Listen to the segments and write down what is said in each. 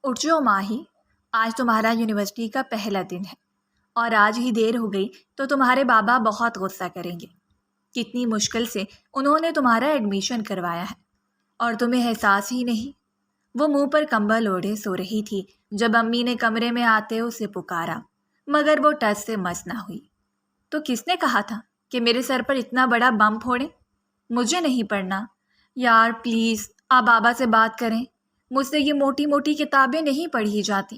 اٹھ جاؤ ماہی، آج تمہارا یونیورسٹی کا پہلا دن ہے اور آج ہی دیر ہو گئی تو تمہارے بابا بہت غصہ کریں گے۔ کتنی مشکل سے انہوں نے تمہارا ایڈمیشن کروایا ہے اور تمہیں احساس ہی نہیں۔ وہ منہ پر کمبل اوڑھے سو رہی تھی جب امی نے کمرے میں آتے اسے پکارا، مگر وہ ٹس سے مس نہ ہوئی۔ تو کس نے کہا تھا کہ میرے سر پر اتنا بڑا بم پھوڑیں؟ مجھے نہیں پڑھنا۔ یار پلیز آپ بابا سے بات کریں، مجھ سے یہ موٹی موٹی کتابیں نہیں پڑھی جاتی۔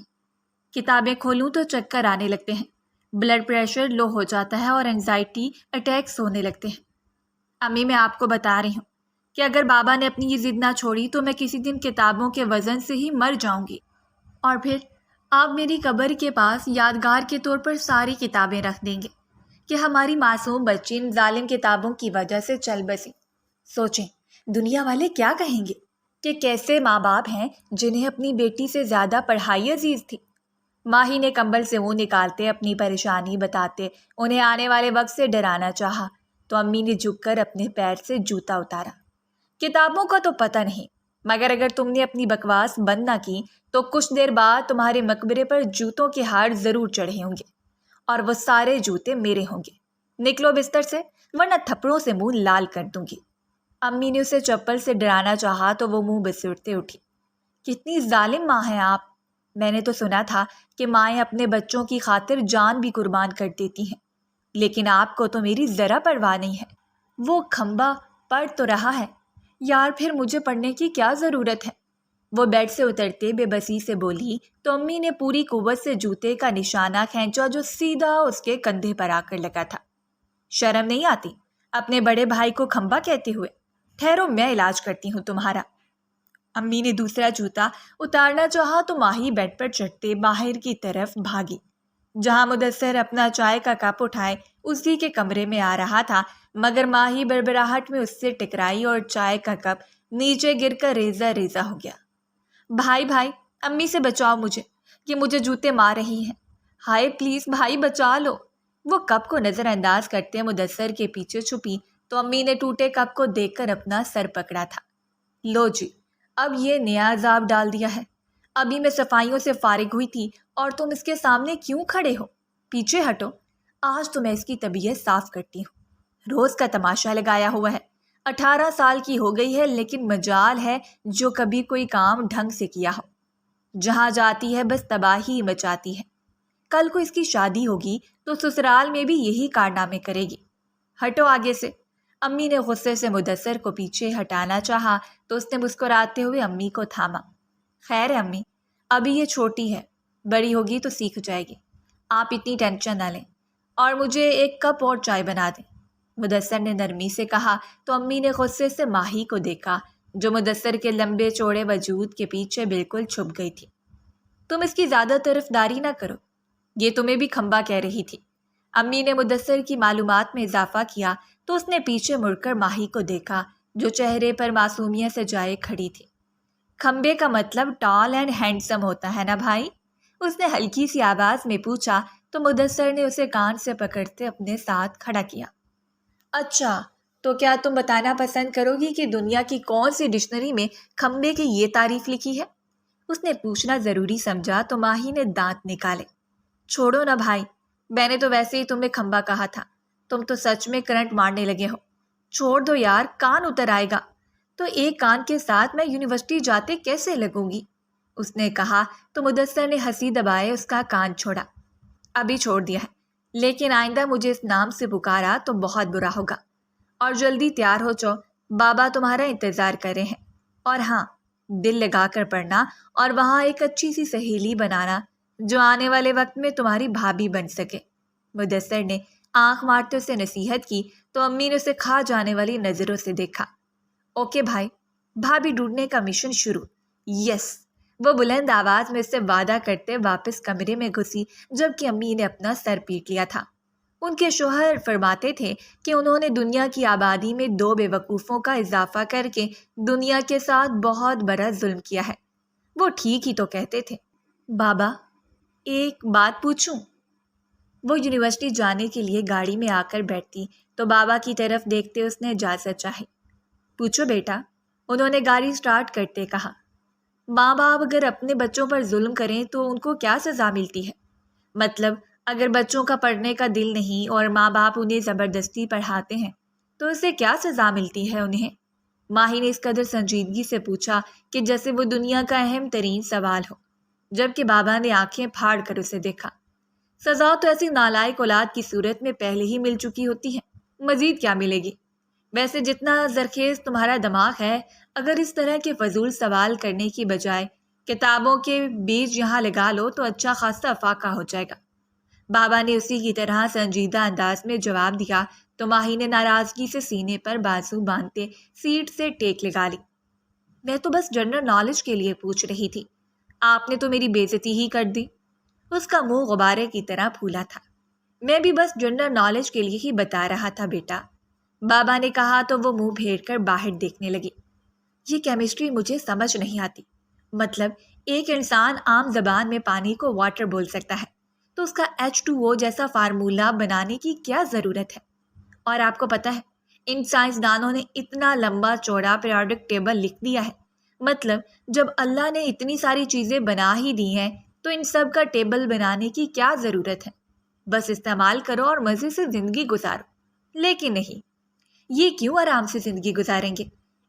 کتابیں کھولوں تو چکر آنے لگتے ہیں، بلڈ پریشر لو ہو جاتا ہے اور انزائٹی اٹیکس ہونے لگتے ہیں۔ امی میں آپ کو بتا رہی ہوں کہ اگر بابا نے اپنی یہ ضد نہ چھوڑی تو میں کسی دن کتابوں کے وزن سے ہی مر جاؤں گی، اور پھر آپ میری قبر کے پاس یادگار کے طور پر ساری کتابیں رکھ دیں گے کہ ہماری معصوم بچی ان ظالم کتابوں کی وجہ سے چل بسی۔ سوچیں دنیا والے کیا کہیں گے کہ کیسے ماں باپ ہیں جنہیں اپنی بیٹی سے زیادہ پڑھائی عزیز تھی۔ ماہی نے کمبل سے منہ نکالتے اپنی پریشانی بتاتے انہیں آنے والے وقت سے ڈرانا چاہا تو امی نے جھک کر اپنے پیر سے جوتا اتارا۔ کتابوں کا تو پتہ نہیں، مگر اگر تم نے اپنی بکواس بند نہ کی تو کچھ دیر بعد تمہارے مقبرے پر جوتوں کے ہار ضرور چڑھے ہوں گے، اور وہ سارے جوتے میرے ہوں گے۔ نکلو بستر سے ورنہ تھپڑوں سے منہ لال کر دوں گی۔ امی نے اسے چپل سے ڈرانا چاہا تو وہ منہ بسرتے اٹھی۔ کتنی ظالم ماں ہیں آپ! میں نے تو سنا تھا کہ مائیں اپنے بچوں کی خاطر جان بھی قربان کر دیتی ہیں، لیکن آپ کو تو میری ذرا پرواہ نہیں ہے۔ وہ کھمبا پڑھ تو رہا ہے، یار پھر مجھے پڑھنے کی کیا ضرورت ہے؟ وہ بیڈ سے اترتے بے بسی سے بولی تو امی نے پوری قوت سے جوتے کا نشانہ کھینچا جو سیدھا اس کے کندھے پر آ کر لگا تھا۔ شرم نہیں آتی اپنے بڑے بھائی کو کھمبا کہتے ہوئے؟ ٹھہرو میں علاج کرتی ہوں تمہارا۔ امی نے دوسرا جوتا اتارنا چاہا تو ماہی بیڈ پر چڑھتے باہر کی طرف بھاگی، جہاں مدثر اپنا چائے کا کپ اٹھائے اسی کے کمرے میں آ رہا تھا، مگر ماہی بڑبڑاہٹ میں اس سے ٹکرائی اور چائے کا کپ نیچے گر کر ریزہ ریزہ ہو گیا۔ بھائی بھائی امی سے بچاؤ مجھے، یہ مجھے جوتے مار رہی ہیں۔ ہائے پلیز بھائی بچا لو۔ وہ کپ کو نظر انداز کرتے مدثر کے پیچھے چھپی تو امی نے ٹوٹے کپ کو دیکھ کر اپنا سر پکڑا تھا۔ لو جی، اب یہ نیا عذاب ڈال دیا ہے۔ ابھی میں صفائیوں سے فارغ ہوئی تھی اور تم اس کے سامنے کیوں کھڑے ہو؟ پیچھے ہٹو، آج تو میں اس کی طبیعت صاف کرتی ہوں۔ روز کا تماشا لگایا ہوا ہے، 18 سال کی ہو گئی ہے لیکن مجال ہے جو کبھی کوئی کام ڈھنگ سے کیا ہو۔ جہاں جاتی ہے بس تباہی مچاتی ہے۔ کل کو اس کی شادی ہوگی تو سسرال میں بھی یہی کارنامے کرے گی۔ ہٹو آگے سے۔ امی نے غصے سے مدثر کو پیچھے ہٹانا چاہا تو اس نے مسکراتے ہوئے امی کو تھاما۔ خیر ہے امی، ابھی یہ چھوٹی ہے، بڑی ہوگی تو سیکھ جائے گی، آپ اتنی ٹینشن نہ لیں، اور مجھے ایک کپ اور چائے بنا دیں۔ مدثر نے نرمی سے کہا تو امی نے غصے سے ماہی کو دیکھا جو مدثر کے لمبے چوڑے وجود کے پیچھے بالکل چھپ گئی تھی۔ تم اس کی زیادہ طرفداری نہ کرو، یہ تمہیں بھی کھمبا کہہ رہی تھی۔ امی نے مدثر کی معلومات میں اضافہ کیا تو اس نے پیچھے مڑ کر ماہی کو دیکھا جو چہرے پر معصومیت سے جائے کھڑی تھی۔ کھمبے کا مطلب ٹال اینڈ ہینڈسم ہوتا ہے نا بھائی؟ اس نے ہلکی سی آواز میں پوچھا تو مدثر نے اسے کان سے پکڑتے اپنے ساتھ کھڑا کیا۔ اچھا تو کیا تم بتانا پسند کرو گی کہ دنیا کی کون سی ڈکشنری میں کھمبے کی یہ تعریف لکھی ہے؟ اس نے پوچھنا ضروری سمجھا تو ماہی نے دانت نکالے۔ چھوڑو نا بھائی، میں نے تو ویسے ہی تمہیں کھمبا کہا تھا، تم تو سچ میں کرنٹ مارنے لگے ہو۔ چھوڑ دو یار، کان اتر آئے گا تو ایک کان کے ساتھ میں یونیورسٹی جاتے کیسے لگوں گی؟ اس نے کہا تو مدثر نے ہنسی دبائے اس کا کان چھوڑا۔ ابھی چھوڑ دیا ہے، لیکن آئندہ مجھے اس نام سے پکارا تو بہت برا ہوگا، اور جلدی تیار ہو جاؤ، بابا تمہارا انتظار کر رہے ہیں۔ اور ہاں، دل لگا کر پڑھنا اور وہاں ایک اچھی سی سہیلی بنانا جو آنے والے وقت میں تمہاری بھابھی بن سکے۔ مدثر نے آنکھ مارتے اسے نصیحت کی تو امی نے اسے کھا جانے والی نظروں سے دیکھا۔ اوکے بھائی، بھابھی ڈھونڈنے کا مشن شروع۔ یس، وہ بلند آواز میں اس سے وعدہ کرتے واپس کمرے میں گھسی جبکہ امی نے اپنا سر پیٹ لیا تھا۔ ان کے شوہر فرماتے تھے کہ انہوں نے دنیا کی آبادی میں 2 بے وقوفوں کا اضافہ کر کے دنیا کے ساتھ بہت بڑا ظلم کیا ہے۔ وہ ٹھیک ہی تو کہتے تھے۔ بابا ایک بات پوچھوں؟ وہ یونیورسٹی جانے کے لیے گاڑی میں آ کر بیٹھتی تو بابا کی طرف دیکھتے اس نے اجازت چاہی۔ پوچھو بیٹا، انہوں نے گاڑی سٹارٹ کرتے کہا۔ ماں باپ اگر اپنے بچوں پر ظلم کریں تو ان کو کیا سزا ملتی ہے؟ مطلب اگر بچوں کا پڑھنے کا دل نہیں اور ماں باپ انہیں زبردستی پڑھاتے ہیں تو اسے کیا سزا ملتی ہے انہیں؟ ماہی نے اس قدر سنجیدگی سے پوچھا کہ جیسے وہ دنیا کا اہم ترین سوال ہو، جبکہ بابا نے آنکھیں پھاڑ کر اسے دیکھا۔ سزا تو ایسی نالائق اولاد کی صورت میں پہلے ہی مل چکی ہوتی ہے، مزید کیا ملے گی؟ ویسے جتنا زرخیز تمہارا دماغ ہے، اگر اس طرح کے فضول سوال کرنے کی بجائے کتابوں کے بیج یہاں لگا لو تو اچھا خاصا فاقہ ہو جائے گا۔ بابا نے اسی کی طرح سنجیدہ انداز میں جواب دیا تو ماہی نے ناراضگی سے سینے پر بازو باندھتے سیٹ سے ٹیک لگا لی۔ میں تو بس جنرل نالج کے لیے پوچھ رہی تھی، آپ نے تو میری بےعزتی ہی کر دی۔ اس کا منہ غبارے کی طرح پھولا تھا۔ میں بھی بس جنرل نالج کے لیے ہی بتا رہا تھا بیٹا، بابا نے کہا تو وہ منہ پھیر کر باہر دیکھنے لگی۔ یہ کیمسٹری مجھے سمجھ نہیں آتی، مطلب ایک انسان عام زبان میں پانی کو واٹر بول سکتا ہے تو اس کا H2O جیسا فارمولہ بنانے کی کیا ضرورت ہے؟ اور آپ کو پتہ ہے ان سائنسدانوں نے اتنا لمبا چوڑا پیریوڈک ٹیبل لکھ دیا ہے، مطلب جب اللہ نے اتنی ساری چیزیں بنا ہی دی ہیں تو ان سب کا ٹیبل بنانے کی کیا ضرورت ہے؟ بس استعمال کرو اور مزے سے زندگی گزارو۔ لیکن نہیں، یہ کیوں آرام سے زندگی گزاریں گے؟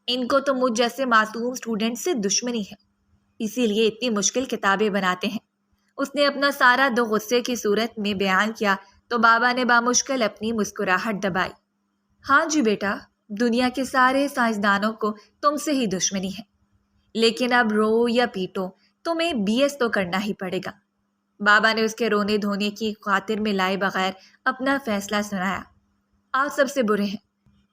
ان کو تو مجھ جیسے معصوم اسٹوڈنٹ سے دشمنی ہے، اسی لیے اتنی مشکل کتابیں بناتے ہیں۔ اس نے اپنا سارا دو غصے کی صورت میں بیان کیا تو بابا نے بامشکل اپنی مسکراہٹ دبائی۔ ہاں جی بیٹا، دنیا کے سارے سائنسدانوں کو تم سے ہی دشمنی ہے، لیکن اب رو یا پیٹو تمہیں BS تو کرنا ہی پڑے گا۔ بابا نے اس کے رونے دھونے کی خاطر میں لائے بغیر اپنا فیصلہ سنایا۔ آپ سب سے برے ہیں،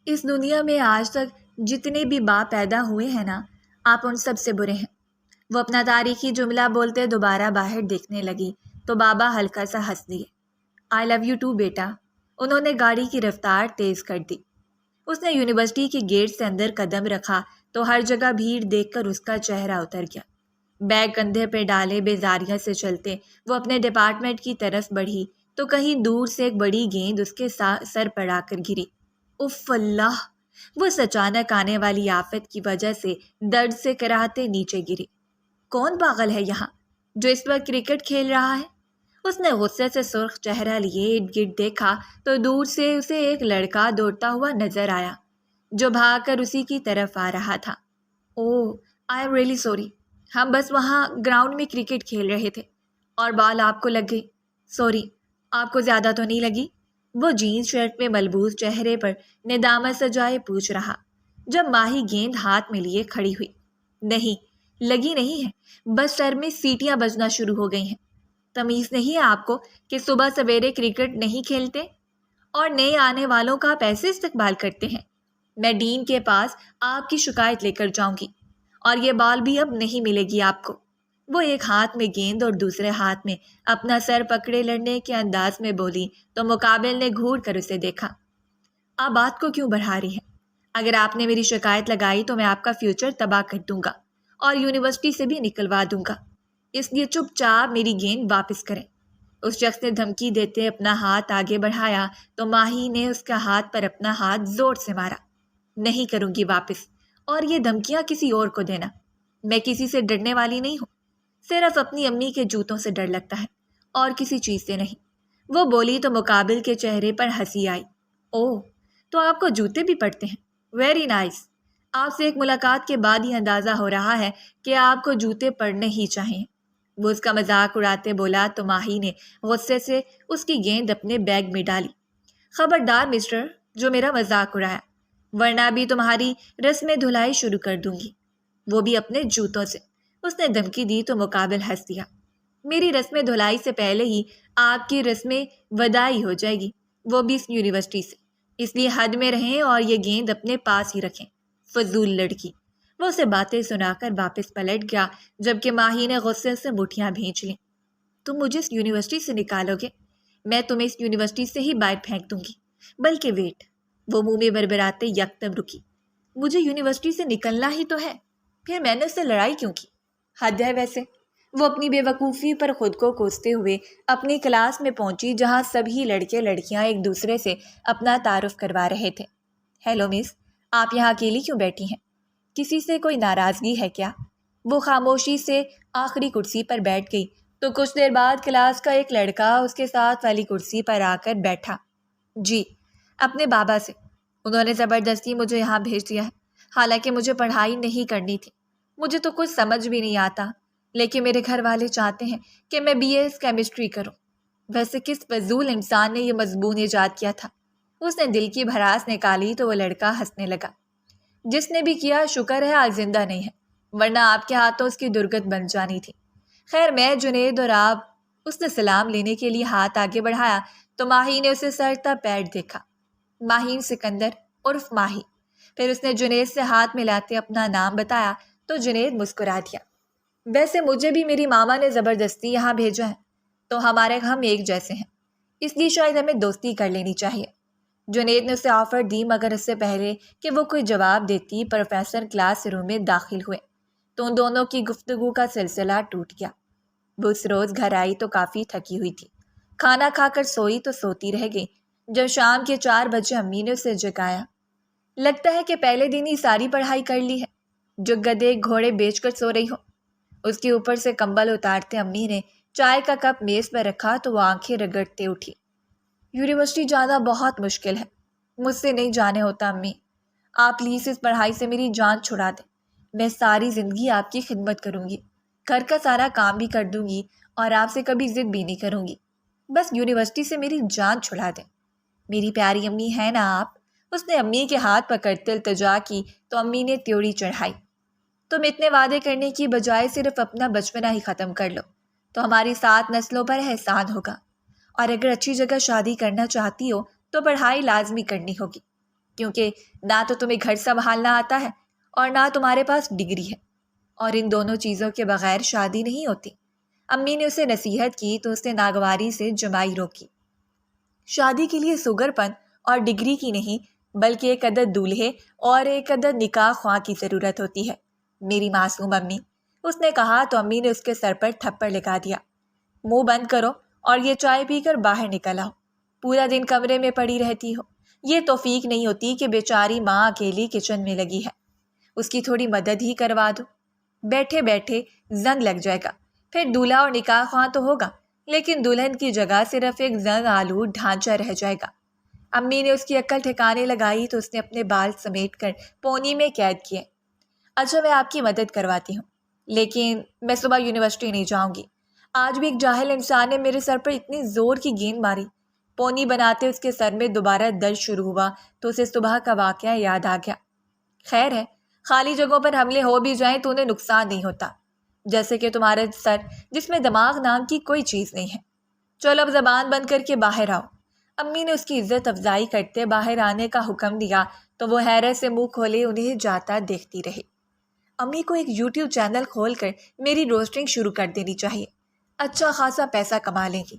اس دنیا میں آج تک جتنے بھی باپ پیدا ہوئے ہیں نا، آپ ان سب سے برے ہیں۔ وہ اپنا تاریخی جملہ بولتے دوبارہ باہر دیکھنے لگی تو بابا ہلکا سا ہنس دیے۔ آئی لو یو ٹو بیٹا۔ انہوں نے گاڑی کی رفتار تیز کر دی۔ اس نے یونیورسٹی کے گیٹ سے اندر قدم رکھا تو ہر جگہ بھیڑ دیکھ کر اس کا چہرہ اتر گیا۔ بیگ کندھے پہ ڈالے بیزاریاں سے چلتے وہ اپنے ڈپارٹمنٹ کی طرف بڑھی تو کہیں دور سے ایک بڑی گیند اس کے سر پر آ کر گری۔ اف اللہ! وہ اس اچانک آنے والی آفت کی وجہ سے درد سے کراہتے نیچے گری۔ کون پاگل ہے یہاں جو اس وقت کرکٹ کھیل رہا ہے؟ اس نے غصے سے سرخ چہرہ لیے ارد گرد دیکھا تو دور سے اسے ایک لڑکا دوڑتا ہوا نظر آیا جو بھاگ کر اسی کی طرف آ رہا تھا۔ اوہ، آئی ایم ریئلی سوری، ہم بس وہاں گراؤنڈ میں کرکٹ کھیل رہے تھے اور بال آپ کو لگ گئی۔ سوری، آپ کو زیادہ تو نہیں لگی؟ وہ جینز شرٹ میں ملبوس چہرے پر ندامت سجائے پوچھ رہا جب ماہی گیند ہاتھ میں لیے کھڑی ہوئی۔ نہیں، لگی نہیں ہے، بس سر میں سیٹیاں بجنا شروع ہو گئی ہیں۔ تمیز نہیں ہے آپ کو کہ صبح سویرے کرکٹ نہیں کھیلتے اور نئے آنے والوں کا پیسے استقبال کرتے ہیں؟ میں ڈین کے پاس آپ کی شکایت لے کر جاؤں گی اور یہ بال بھی اب نہیں ملے گی آپ کو۔ وہ ایک ہاتھ میں گیند اور دوسرے ہاتھ میں اپنا سر پکڑے لڑنے کے انداز میں بولی تو مقابل نے گھور کر اسے دیکھا۔ آپ بات کو کیوں بڑھا رہی ہیں؟ اگر آپ نے میری شکایت لگائی تو میں آپ کا فیوچر تباہ کر دوں گا اور یونیورسٹی سے بھی نکلوا دوں گا، اس لیے چپ چاپ میری گیند واپس کریں۔ اس شخص نے دھمکی دیتے اپنا ہاتھ آگے بڑھایا تو ماہی نے اس کا ہاتھ پر اپنا ہاتھ زور سے مارا۔ نہیں کروں گی واپس، اور یہ دھمکیاں کسی اور کو دینا۔ میں کسی سے ڈرنے والی نہیں ہوں، صرف اپنی امی کے جوتوں سے ڈر لگتا ہے اور کسی چیز سے نہیں۔ وہ بولی تو مقابل کے چہرے پر ہنسی آئی۔ اوہ، تو آپ کو جوتے بھی پڑتے ہیں؟ Very nice. آپ سے ایک ملاقات کے بعد ہی اندازہ ہو رہا ہے کہ آپ کو جوتے پڑنے ہی چاہیے۔ وہ اس کا مذاق اڑاتے بولا تو ماہی نے غصے سے اس کی گیند اپنے بیگ میں ڈالی۔ خبردار مسٹر جو میرا مذاق اڑایا، ورنہ بھی تمہاری رسم دھلائی شروع کر دوں گی، وہ بھی اپنے جوتوں سے۔ اس نے دھمکی دی تو مقابل ہنس دیا۔ میری رسم دھلائی سے پہلے ہی آپ کی رسم وداعی ہو جائے گی، وہ بھی اس یونیورسٹی سے، اس لیے حد میں رہیں اور یہ گیند اپنے پاس ہی رکھیں، فضول لڑکی۔ وہ اسے باتیں سنا کر واپس پلٹ گیا جبکہ ماہی نے غصے سے مٹھیاں بھینچ لیں۔ تم مجھے اس یونیورسٹی سے نکالو گے؟ میں تمہیں اس یونیورسٹی سے ہی باہر پھینک دوں گی۔ بلکہ ویٹ، وہ منہ میں بربراتے یکدم رکی۔ مجھے یونیورسٹی سے نکلنا ہی تو ہے، پھر میں نے اس سے لڑائی کیوں کی؟ حد ہے ویسے۔ وہ اپنی بے وقوفی پر خود کو کوستے ہوئے اپنی کلاس میں پہنچی جہاں سبھی لڑکے لڑکیاں ایک دوسرے سے اپنا تعارف کروا رہے تھے۔ ہیلو مس، آپ یہاں اکیلی کیوں بیٹھی ہیں؟ کسی سے کوئی ناراضگی ہے کیا؟ وہ خاموشی سے آخری کرسی پر بیٹھ گئی تو کچھ دیر بعد کلاس کا ایک لڑکا اس کے ساتھ والی کرسی پر آ کر بیٹھا۔ جی، اپنے بابا سے۔ انہوں نے زبردستی مجھے یہاں بھیج دیا ہے، حالانکہ مجھے پڑھائی نہیں کرنی تھی۔ مجھے تو کچھ سمجھ بھی نہیں آتا، لیکن میرے گھر والے چاہتے ہیں کہ میں بی ایس کیمسٹری کروں۔ ویسے کس فضول انسان نے یہ مضمون ایجاد کیا تھا؟ اس نے دل کی بھڑاس نکالی تو وہ لڑکا ہنسنے لگا۔ جس نے بھی کیا شکر ہے آج زندہ نہیں ہے، ورنہ آپ کے ہاتھوں اس کی درگت بن جانی تھی۔ خیر میں، جنید اور آپ۔ اس نے سلام لینے کے لیے ہاتھ آگے بڑھایا تو ماہی نے اسے سر تا پیر دیکھا۔ ماہین سکندر عرف ماہی۔ پھر اس نے جنید سے ہاتھ ملاتے اپنا نام بتایا تو جنید مسکرا دیا۔ ویسے مجھے بھی میری ماما نے زبردستی یہاں بھیجا ہے، تو ہم ایک جیسے ہیں، اس لیے شاید ہمیں دوستی کر لینی چاہیے۔ جنید نے اسے آفر دی، مگر اس سے پہلے کہ وہ کوئی جواب دیتی پروفیسر کلاس روم میں داخل ہوئے تو ان دونوں کی گفتگو کا سلسلہ ٹوٹ گیا۔ وہ اس روز گھر آئی تو کافی تھکی ہوئی تھی، کھانا کھا کر سوئی تو سوتی رہ گئی۔ جب شام کے 4 بجے امی نے اسے جگایا، لگتا ہے کہ پہلے دن ہی ساری پڑھائی کر لی ہے، جو گدھے گھوڑے بیچ کر سو رہی ہو۔ اس کے اوپر سے کمبل اتارتے امی نے چائے کا کپ میز پر رکھا تو وہ آنکھیں رگڑتے اٹھی۔ یونیورسٹی جانا بہت مشکل ہے، مجھ سے نہیں جانے ہوتا امی، آپ پلیز اس پڑھائی سے میری جان چھڑا دیں۔ میں ساری زندگی آپ کی خدمت کروں گی، گھر کا سارا کام بھی کر دوں گی اور آپ سے کبھی ضد بھی نہیں کروں گی، بس یونیورسٹی سے میری جان چھڑا دیں۔ میری پیاری امی ہے نا آپ؟ اس نے امی کے ہاتھ پکڑتے التجا کی تو امی نے تیوڑی چڑھائی۔ تم اتنے وعدے کرنے کی بجائے صرف اپنا بچپنا ہی ختم کر لو تو ہماری 7 نسلوں پر احسان ہوگا، اور اگر اچھی جگہ شادی کرنا چاہتی ہو تو پڑھائی لازمی کرنی ہوگی، کیونکہ نہ تو تمہیں گھر سنبھالنا آتا ہے اور نہ تمہارے پاس ڈگری ہے، اور ان دونوں چیزوں کے بغیر شادی نہیں ہوتی۔ امی نے اسے نصیحت کی تو اس نے ناگواری سے جمائی روکی۔ شادی کے لیے سوگر پن اور ڈگری کی نہیں، بلکہ ایک عدد دولہے اور ایک عدد نکاح خواہ کی ضرورت ہوتی ہے، میری معصوم امی۔ اس نے کہا تو امی نے اس کے سر پر تھپڑ لگا دیا۔ منہ بند کرو اور یہ چائے پی کر باہر نکل آؤ، پورا دن کمرے میں پڑی رہتی ہو۔ یہ توفیق نہیں ہوتی کہ بیچاری ماں اکیلی کچن میں لگی ہے، اس کی تھوڑی مدد ہی کروا دو۔ بیٹھے بیٹھے زنگ لگ جائے گا، پھر دولہا اور نکاح خواہ تو ہوگا، لیکن دلہن کی جگہ صرف ایک زنگ آلود ڈھانچہ رہ جائے گا۔ امی نے اس کی عقل ٹھکانے لگائی تو اس نے اپنے بال سمیٹ کر پونی میں قید کیے۔ اچھا میں آپ کی مدد کرواتی ہوں، لیکن میں صبح یونیورسٹی نہیں جاؤں گی۔ آج بھی ایک جاہل انسان نے میرے سر پر اتنی زور کی گیند ماری، پونی بناتے اس کے سر میں دوبارہ درد شروع ہوا تو اسے صبح کا واقعہ یاد آ گیا۔ خیر ہے، خالی جگہوں پر حملے ہو بھی جائیں تو انہیں نقصان نہیں ہوتا، جیسے کہ تمہارا سر جس میں دماغ نام کی کوئی چیز نہیں ہے۔ چلو اب زبان بند کر کے باہر آؤ۔ امی نے اس کی عزت افزائی کرتے باہر آنے کا حکم دیا تو وہ حیرت سے منہ کھولے انہیں جاتا دیکھتی رہی۔ امی کو ایک یوٹیوب چینل کھول کر میری روسٹنگ شروع کر دینی چاہیے، اچھا خاصا پیسہ کما لیں گی۔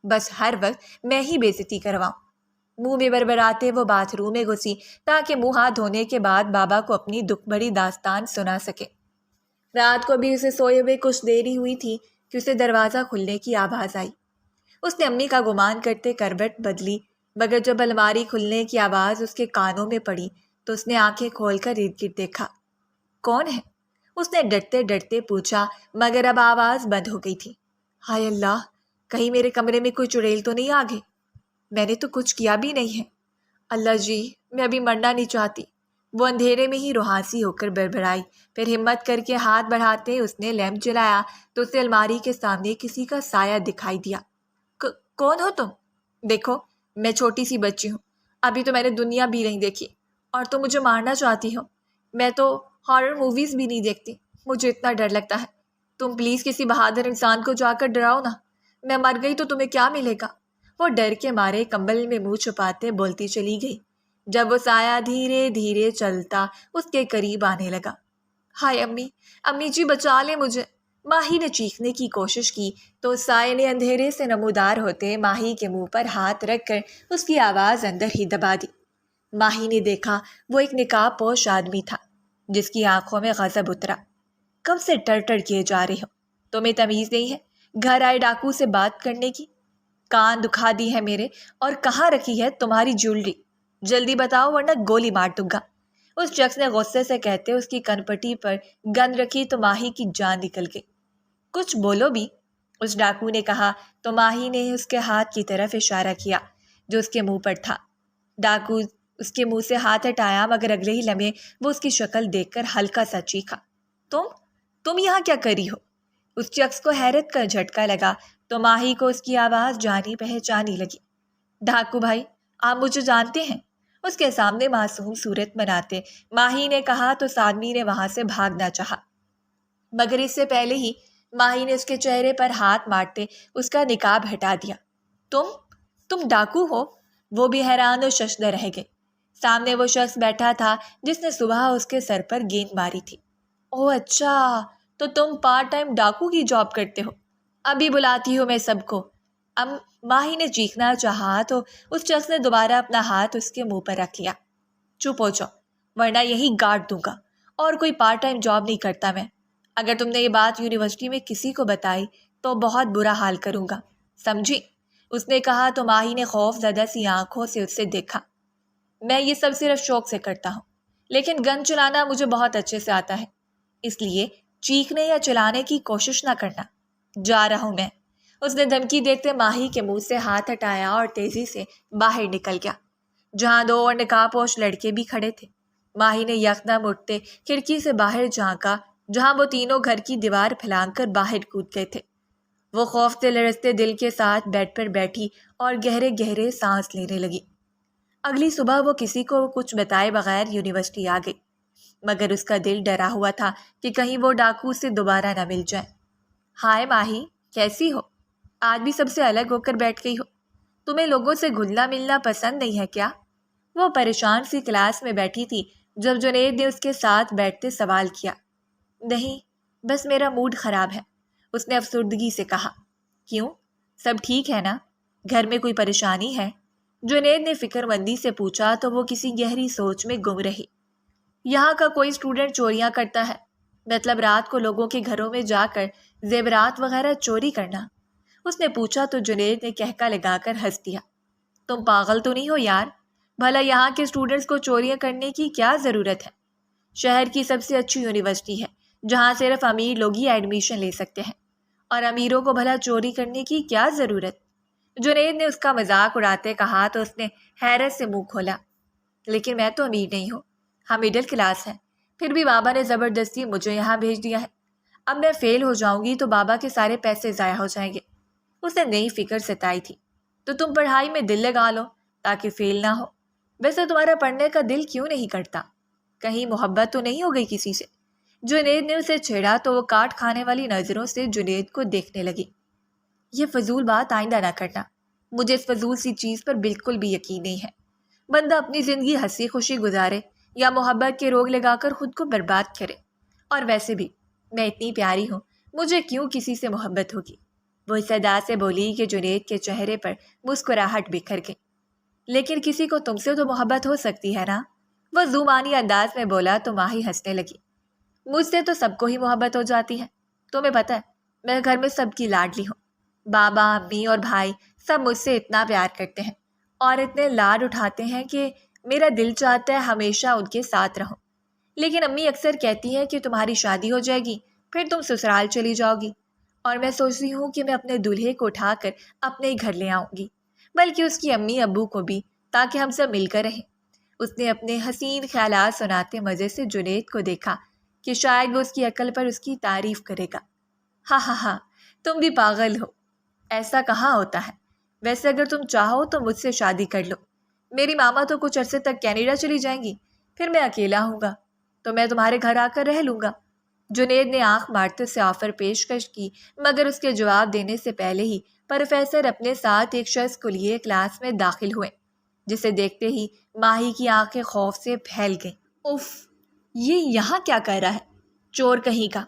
بس ہر وقت میں ہی بے عزتی کرواؤں۔ منہ میں بربراتے وہ باتھ روم میں گھسی تاکہ منہ ہاتھ دھونے کے بعد بابا کو اپنی دکھ بھری داستان سنا سکے۔ رات کو بھی اسے سوئے ہوئے کچھ دیر ہی ہوئی تھی کہ اسے دروازہ کھلنے کی آواز آئی۔ اس نے امی کا گمان کرتے کروٹ بدلی، مگر جب الماری کھلنے کی آواز اس کے کانوں میں پڑی تو اس نے آنکھیں کھول کر ارد گرد دیکھا۔ کون ہے؟ اس نے ڈرتے ڈرتے پوچھا، مگر اب آواز بند ہو گئی تھی۔ ہائے اللہ، کہیں میرے کمرے میں کوئی چڑیل تو نہیں آ گئی؟ میں نے تو کچھ کیا بھی نہیں ہے۔ اللہ جی، میں ابھی مرنا نہیں چاہتی۔ وہ اندھیرے میں ہی روحانسی ہو کر بڑبڑائی، پھر ہمت کر کے ہاتھ بڑھاتے اس نے لیمپ جلایا تو اسے الماری کے سامنے کسی کا سایہ دکھائی دیا۔ کون ہو تم؟ دیکھو میں چھوٹی سی بچی ہوں، ابھی تو میں نے دنیا بھی نہیں دیکھی اور تم مجھے مارنا چاہتی ہو؟ میں تو ہارر موویز بھی نہیں دیکھتی، مجھے اتنا ڈر لگتا ہے۔ تم پلیز کسی بہادر انسان کو جا کر ڈراؤ نا، میں مر گئی تو تمہیں کیا ملے گا؟ وہ ڈر کے مارے کمبل میں منہ چھپاتے بولتی چلی گئی۔ جب وہ سایہ دھیرے دھیرے چلتا اس کے قریب آنے لگا۔ ہائے امی، امی جی بچا لے مجھے۔ ماہی نے چیخنے کی کوشش کی تو سائے نے اندھیرے سے نمودار ہوتے ماہی کے منہ پر ہاتھ رکھ کر اس کی آواز اندر ہی دبا دی۔ ماہی نے دیکھا وہ ایک نقاب پوش آدمی تھا جس کی آنکھوں میں غضب اترا۔ کب سے ٹر ٹر کیے جا رہے ہو؟ تمہیں تمیز نہیں ہے گھر آئے ڈاکو سے بات کرنے کی؟ کان دکھا دی ہے میرے، اور کہاں رکھی ہے تمہاری جیولری؟ جلدی بتاؤ ورنہ گولی مار دوں گا۔ اس شخص نے غصے سے کہتے اس کی کنپٹی پر گند رکھی تو ماہی کی جان نکل گئی۔ کچھ بولو بھی، اس ڈاکو نے کہا تو ماہی نے اس کے ہاتھ کی طرف اشارہ کیا جو اس کے منہ پر تھا۔ ڈاکو اس کے منہ سے ہاتھ ہٹایا مگر اگلے ہی لمحے وہ اس کی شکل دیکھ کر ہلکا سا چیخا۔ تم یہاں کیا کری ہو؟ اس شخص کو حیرت کا جھٹکا لگا تو ماہی کو اس کی آواز جانی پہچانی لگی۔ ڈاکو بھائی، آپ مجھے جانتے ہیں؟ اس کے سامنے معصوم صورت بناتے ماہی نے کہا تو اس آدمی نے وہاں سے بھاگنا چاہا، مگر اس سے پہلے ہی ماہی نے اس کے چہرے پر ہاتھ مارتے اس کا نقاب ہٹا دیا۔ تم ڈاکو ہو؟ وہ بھی حیران و ششدر رہ گئے۔ سامنے وہ شخص بیٹھا تھا جس نے صبح اس کے سر پر گیند ماری تھی۔ اوہ اچھا، تو تم پارٹ ٹائم ڈاکو کی جاب کرتے ہو؟ ابھی بلاتی ہوں میں سب کو۔ اب ماہی نے چیخنا چاہا تو اس شخص نے دوبارہ اپنا ہاتھ اس کے منہ پر رکھ لیا۔ چپ ہو جاؤ ورنہ یہی گاڑ دوں گا، اور کوئی پارٹ ٹائم جاب نہیں کرتا میں۔ اگر تم نے یہ بات یونیورسٹی میں کسی کو بتائی تو بہت برا حال کروں گا، سمجھی؟ اس نے کہا تو ماہی نے خوف زدہ سی آنکھوں سے اس سے دیکھا۔ میں یہ سب صرف شوق سے کرتا ہوں، لیکن گن چلانا مجھے بہت اچھے سے آتا ہے، اس لیے چیخنے یا چلانے کی کوشش نہ کرنا۔ جا رہا ہوں میں۔ اس نے دھمکی دیکھتے ماہی کے منہ سے ہاتھ ہٹایا اور تیزی سے باہر نکل گیا، جہاں دو اور نقاب پوش لڑکے بھی کھڑے تھے۔ ماہی نے یکدم اٹھتے کھڑکی سے باہر جھانکا جہاں وہ تینوں گھر کی دیوار پھلانگ کر باہر کود گئے تھے۔ وہ خوف سے لرزتے دل کے ساتھ بیڈ پر بیٹھی اور گہرے گہرے سانس لینے لگی۔ اگلی صبح وہ کسی کو کچھ بتائے بغیر یونیورسٹی آ گئی، مگر اس کا دل ڈرا ہوا تھا کہ کہیں وہ ڈاکو سے دوبارہ نہ مل جائے۔ ہائے ماہی، کیسی ہو؟ آج بھی سب سے الگ ہو کر بیٹھ گئی ہو؟ تمہیں لوگوں سے گھلنا ملنا پسند نہیں ہے کیا؟ وہ پریشان سی کلاس میں بیٹھی تھی جب جنید نے اس کے ساتھ بیٹھتے سوال کیا۔ نہیں، بس میرا موڈ خراب ہے، اس نے افسردگی سے کہا۔ کیوں؟ سب ٹھیک ہے نا؟ گھر میں کوئی پریشانی ہے؟ جنید نے فکر مندی سے پوچھا تو وہ کسی گہری سوچ میں گم رہی۔ یہاں کا کوئی اسٹوڈنٹ چوریاں کرتا ہے، مطلب رات کو لوگوں کے گھروں میں جا کر زیورات وغیرہ چوری کرنا؟ اس نے پوچھا تو جنید نے کہکا لگا کر ہنس دیا۔ تم پاگل تو نہیں ہو یار؟ بھلا یہاں کے اسٹوڈنٹس کو چوریاں کرنے کی کیا ضرورت ہے؟ شہر کی سب سے اچھی یونیورسٹی ہے جہاں صرف امیر لوگ ہی ایڈمیشن لے سکتے ہیں، اور امیروں کو بھلا چوری کرنے کی کیا ضرورت؟ جنید نے اس کا مذاق اڑاتے کہا تو اس نے حیرت سے منہ کھولا۔ لیکن میں تو امیر نہیں ہوں، ہم مڈل کلاس ہیں، پھر بھی بابا نے زبردستی مجھے یہاں بھیج دیا ہے۔ اب میں فیل ہو جاؤں گی تو بابا کے سارے پیسے ضائع ہو جائیں گے۔ اس نے نئی فکر ستائی تھی۔ تو تم پڑھائی میں دل لگا لو تاکہ فیل نہ ہو۔ ویسے تمہارا پڑھنے کا دل کیوں نہیں کرتا؟ کہیں محبت تو نہیں ہو گئی کسی سے؟ جنید نے اسے چھیڑا تو وہ کاٹ کھانے والی نظروں سے جنید کو دیکھنے لگی۔ یہ فضول بات آئندہ نہ کرنا، مجھے اس فضول سی چیز پر بالکل بھی یقین نہیں ہے۔ بندہ اپنی زندگی ہنسی خوشی گزارے یا محبت کے روگ لگا کر خود کو برباد کرے، اور ویسے بھی میں اتنی پیاری ہوں، مجھے کیوں کسی سے محبت ہوگی؟ وہ اس ادا سے بولی کہ جنید کے چہرے پر مسکراہٹ بکھر گئی۔ لیکن کسی کو تم سے تو محبت ہو سکتی ہے نا؟ وہ زومانی انداز میں بولا تو ماہی ہنسنے لگی۔ مجھ سے تو سب کو ہی محبت ہو جاتی ہے، تمہیں پتہ ہے میں گھر میں سب کی لاڈلی ہوں۔ بابا، امی اور بھائی سب مجھ سے اتنا پیار کرتے ہیں اور اتنے لاڈ اٹھاتے ہیں کہ میرا دل چاہتا ہے ہمیشہ ان کے ساتھ رہوں۔ لیکن امی اکثر کہتی ہیں کہ تمہاری شادی ہو جائے گی پھر تم سسرال چلی جاؤ گی، اور میں سوچتی ہوں کہ میں اپنے دولہے کو اٹھا کر اپنے ہی گھر لے آؤں گی، بلکہ اس کی امی ابو کو بھی، تاکہ ہم سب مل کر رہیں۔ اس نے اپنے حسین خیالات سناتے مزے سے جنید کو دیکھا کہ شاید وہ اس کی عقل پر اس کی تعریف کرے گا۔ ہاں ہاں ہاں، تم بھی پاگل ہو، ایسا کہاں ہوتا ہے؟ ویسے اگر تم چاہو تو مجھ سے شادی کر لو، میری ماما تو کچھ عرصے تک کینیڈا چلی جائیں گی، پھر میں اکیلا ہوں گا تو میں تمہارے گھر آ کر رہ لوں گا۔ جنید نے آنکھ مارتے سے آفر پیشکش کی، مگر اس کے جواب دینے سے پہلے ہی پروفیسر اپنے ساتھ ایک شخص کو لیے کلاس میں داخل ہوئے، جسے دیکھتے ہی ماہی کی آنکھیں خوف سے پھیل گئیں۔ اف، یہ یہاں کیا کر رہا ہے؟ چور کہیں کا!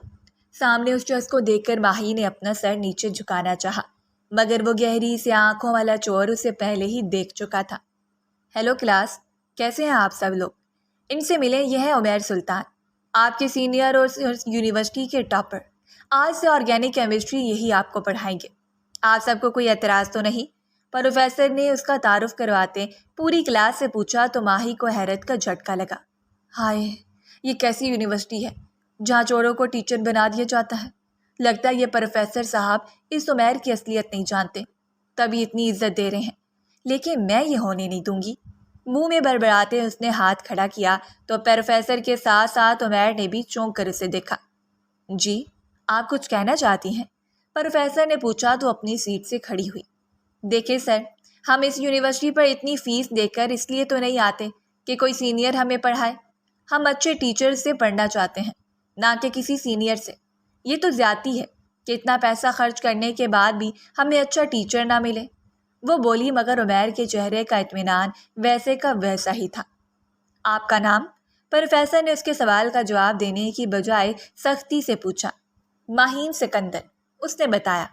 سامنے اس شخص کو دیکھ کر ماہی نے اپنا سر نیچے جھکانا چاہا، مگر وہ گہری سی آنکھوں والا چور اسے پہلے ہی دیکھ چکا تھا۔ ہیلو کلاس، کیسے ہیں آپ سب لوگ؟ ان سے ملیں، یہ ہے عمیر سلطان، آپ کے سینئر اور یونیورسٹی کے ٹاپر۔ آج سے آرگینک کیمسٹری یہی آپ کو پڑھائیں گے۔ آپ سب کو کوئی اعتراض تو نہیں؟ پروفیسر نے اس کا تعارف کرواتے پوری کلاس سے پوچھا تو ماہی کو حیرت کا جھٹکا لگا۔ ہائے، یہ کیسی یونیورسٹی ہے جہاں چوروں کو ٹیچر بنا دیا جاتا ہے؟ لگتا ہے یہ پروفیسر صاحب اس عمیر کی اصلیت نہیں جانتے، تبھی اتنی عزت دے رہے ہیں، لیکن میں یہ ہونے نہیں دوں گی۔ منہ میں بڑبڑاتے اس نے ہاتھ کھڑا کیا تو پروفیسر کے ساتھ ساتھ عمیر نے بھی چونک کر اسے دیکھا۔ جی، آپ کچھ کہنا چاہتی ہیں؟ پروفیسر نے پوچھا تو اپنی سیٹ سے کھڑی ہوئی۔ دیکھیں سر، ہم اس یونیورسٹی پر اتنی فیس دے کر اس لیے تو نہیں آتے کہ کوئی سینئر ہمیں پڑھائے۔ ہم اچھے ٹیچر سے پڑھنا چاہتے ہیں، نہ کہ کسی سینئر سے۔ یہ تو زیادتی ہے کہ اتنا پیسہ خرچ کرنے کے بعد بھی ہمیں اچھا ٹیچر نہ ملے۔ وہ بولی، مگر عمیر کے چہرے کا اطمینان ویسے کا ویسا ہی تھا۔ آپ کا نام؟ پروفیسر نے اس کے سوال کا جواب دینے کی بجائے سختی سے پوچھا۔ ماہین سکندر، اس نے بتایا۔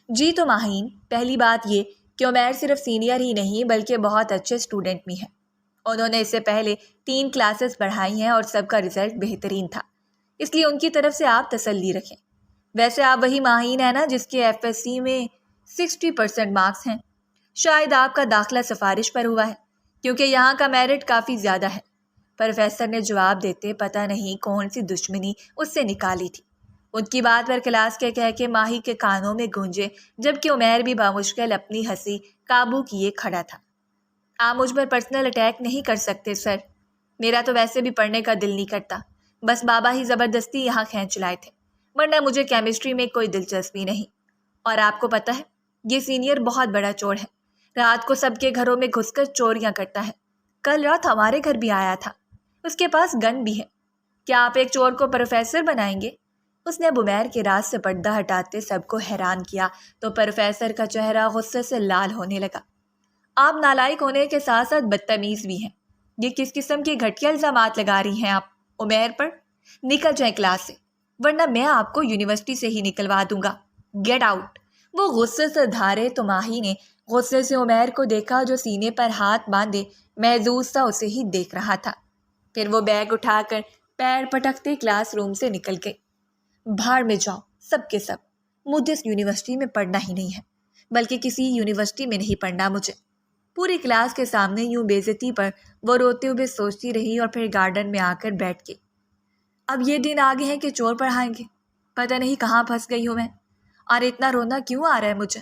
جی تو ماہین، پہلی بات یہ کہ عمیر صرف سینئر ہی نہیں بلکہ بہت اچھے اسٹوڈنٹ بھی ہیں۔ انہوں نے اس سے پہلے 3 کلاسز پڑھائی ہیں اور سب کا رزلٹ بہترین تھا، اس لیے ان کی طرف سے آپ تسلی رکھیں۔ ویسے آپ وہی ماہین ہیں نا جس کے FSC میں 60% مارکس ہیں؟ شاید آپ کا داخلہ سفارش پر ہوا ہے کیونکہ یہاں کا میرٹ کافی زیادہ ہے، پروفیسر نے جواب دیتے پتہ نہیں کون سی دشمنی اس سے نکالی تھی۔ ان کی بات پر کلاس کے کہہ کے ماہی کے کانوں میں گونجے، جبکہ عمیر بھی بامشکل اپنی ہنسی قابو کیے کھڑا تھا۔ آپ مجھ پر پرسنل اٹیک نہیں کر سکتے سر، میرا تو ویسے بھی پڑھنے کا دل نہیں کرتا، بس بابا ہی زبردستی یہاں کھینچ لائے تھے، ورنہ مجھے کیمسٹری میں کوئی دلچسپی نہیں۔ اور آپ کو پتہ ہے یہ سینئر بہت بڑا چور ہے، رات کو سب کے گھروں میں گھس کر چوریاں کرتا ہے۔ کل رات ہمارے گھر بھی آیا تھا، اس کے پاس گن بھی ہے۔ کیا آپ ایک چور کو پروفیسر بنائیں گے؟ اس نے عمیر کے راز سے پردہ ہٹاتے سب کو حیران کیا تو پروفیسر کا چہرہ غصے سے لال ہونے لگا۔ آپ نالائق ہونے کے ساتھ ساتھ بدتمیز بھی ہیں۔ یہ کس قسم کی گھٹیا الزامات لگا رہی ہیں آپ عمیر پر؟ نکل جائیں کلاس سے، ورنہ میں آپ کو یونیورسٹی سے ہی نکلوا دوں گا۔ Get out. وہ غصے سے دھارے تو ماہی نے غصے سے عمیر کو دیکھا جو سینے پر ہاتھ باندھے محظوظ سا اسے ہی دیکھ رہا تھا۔ پھر وہ بیگ اٹھا کر پیر پٹکتے کلاس روم سے نکل گئے۔ بھاڑ میں جاؤ سب کے سب، مجھے اس یونیورسٹی میں پڑھنا ہی نہیں ہے، بلکہ کسی یونیورسٹی میں نہیں پڑھنا مجھے۔ پوری کلاس کے سامنے یوں بے عزتی پر وہ روتے ہوئے سوچتی رہی اور پھر گارڈن میں آ کر بیٹھ گئی۔ اب یہ دن آگے ہیں کہ چور پڑھائیں گے، پتہ نہیں کہاں پھنس گئی ہوں میں، اور اتنا رونا کیوں آ رہا ہے مجھے۔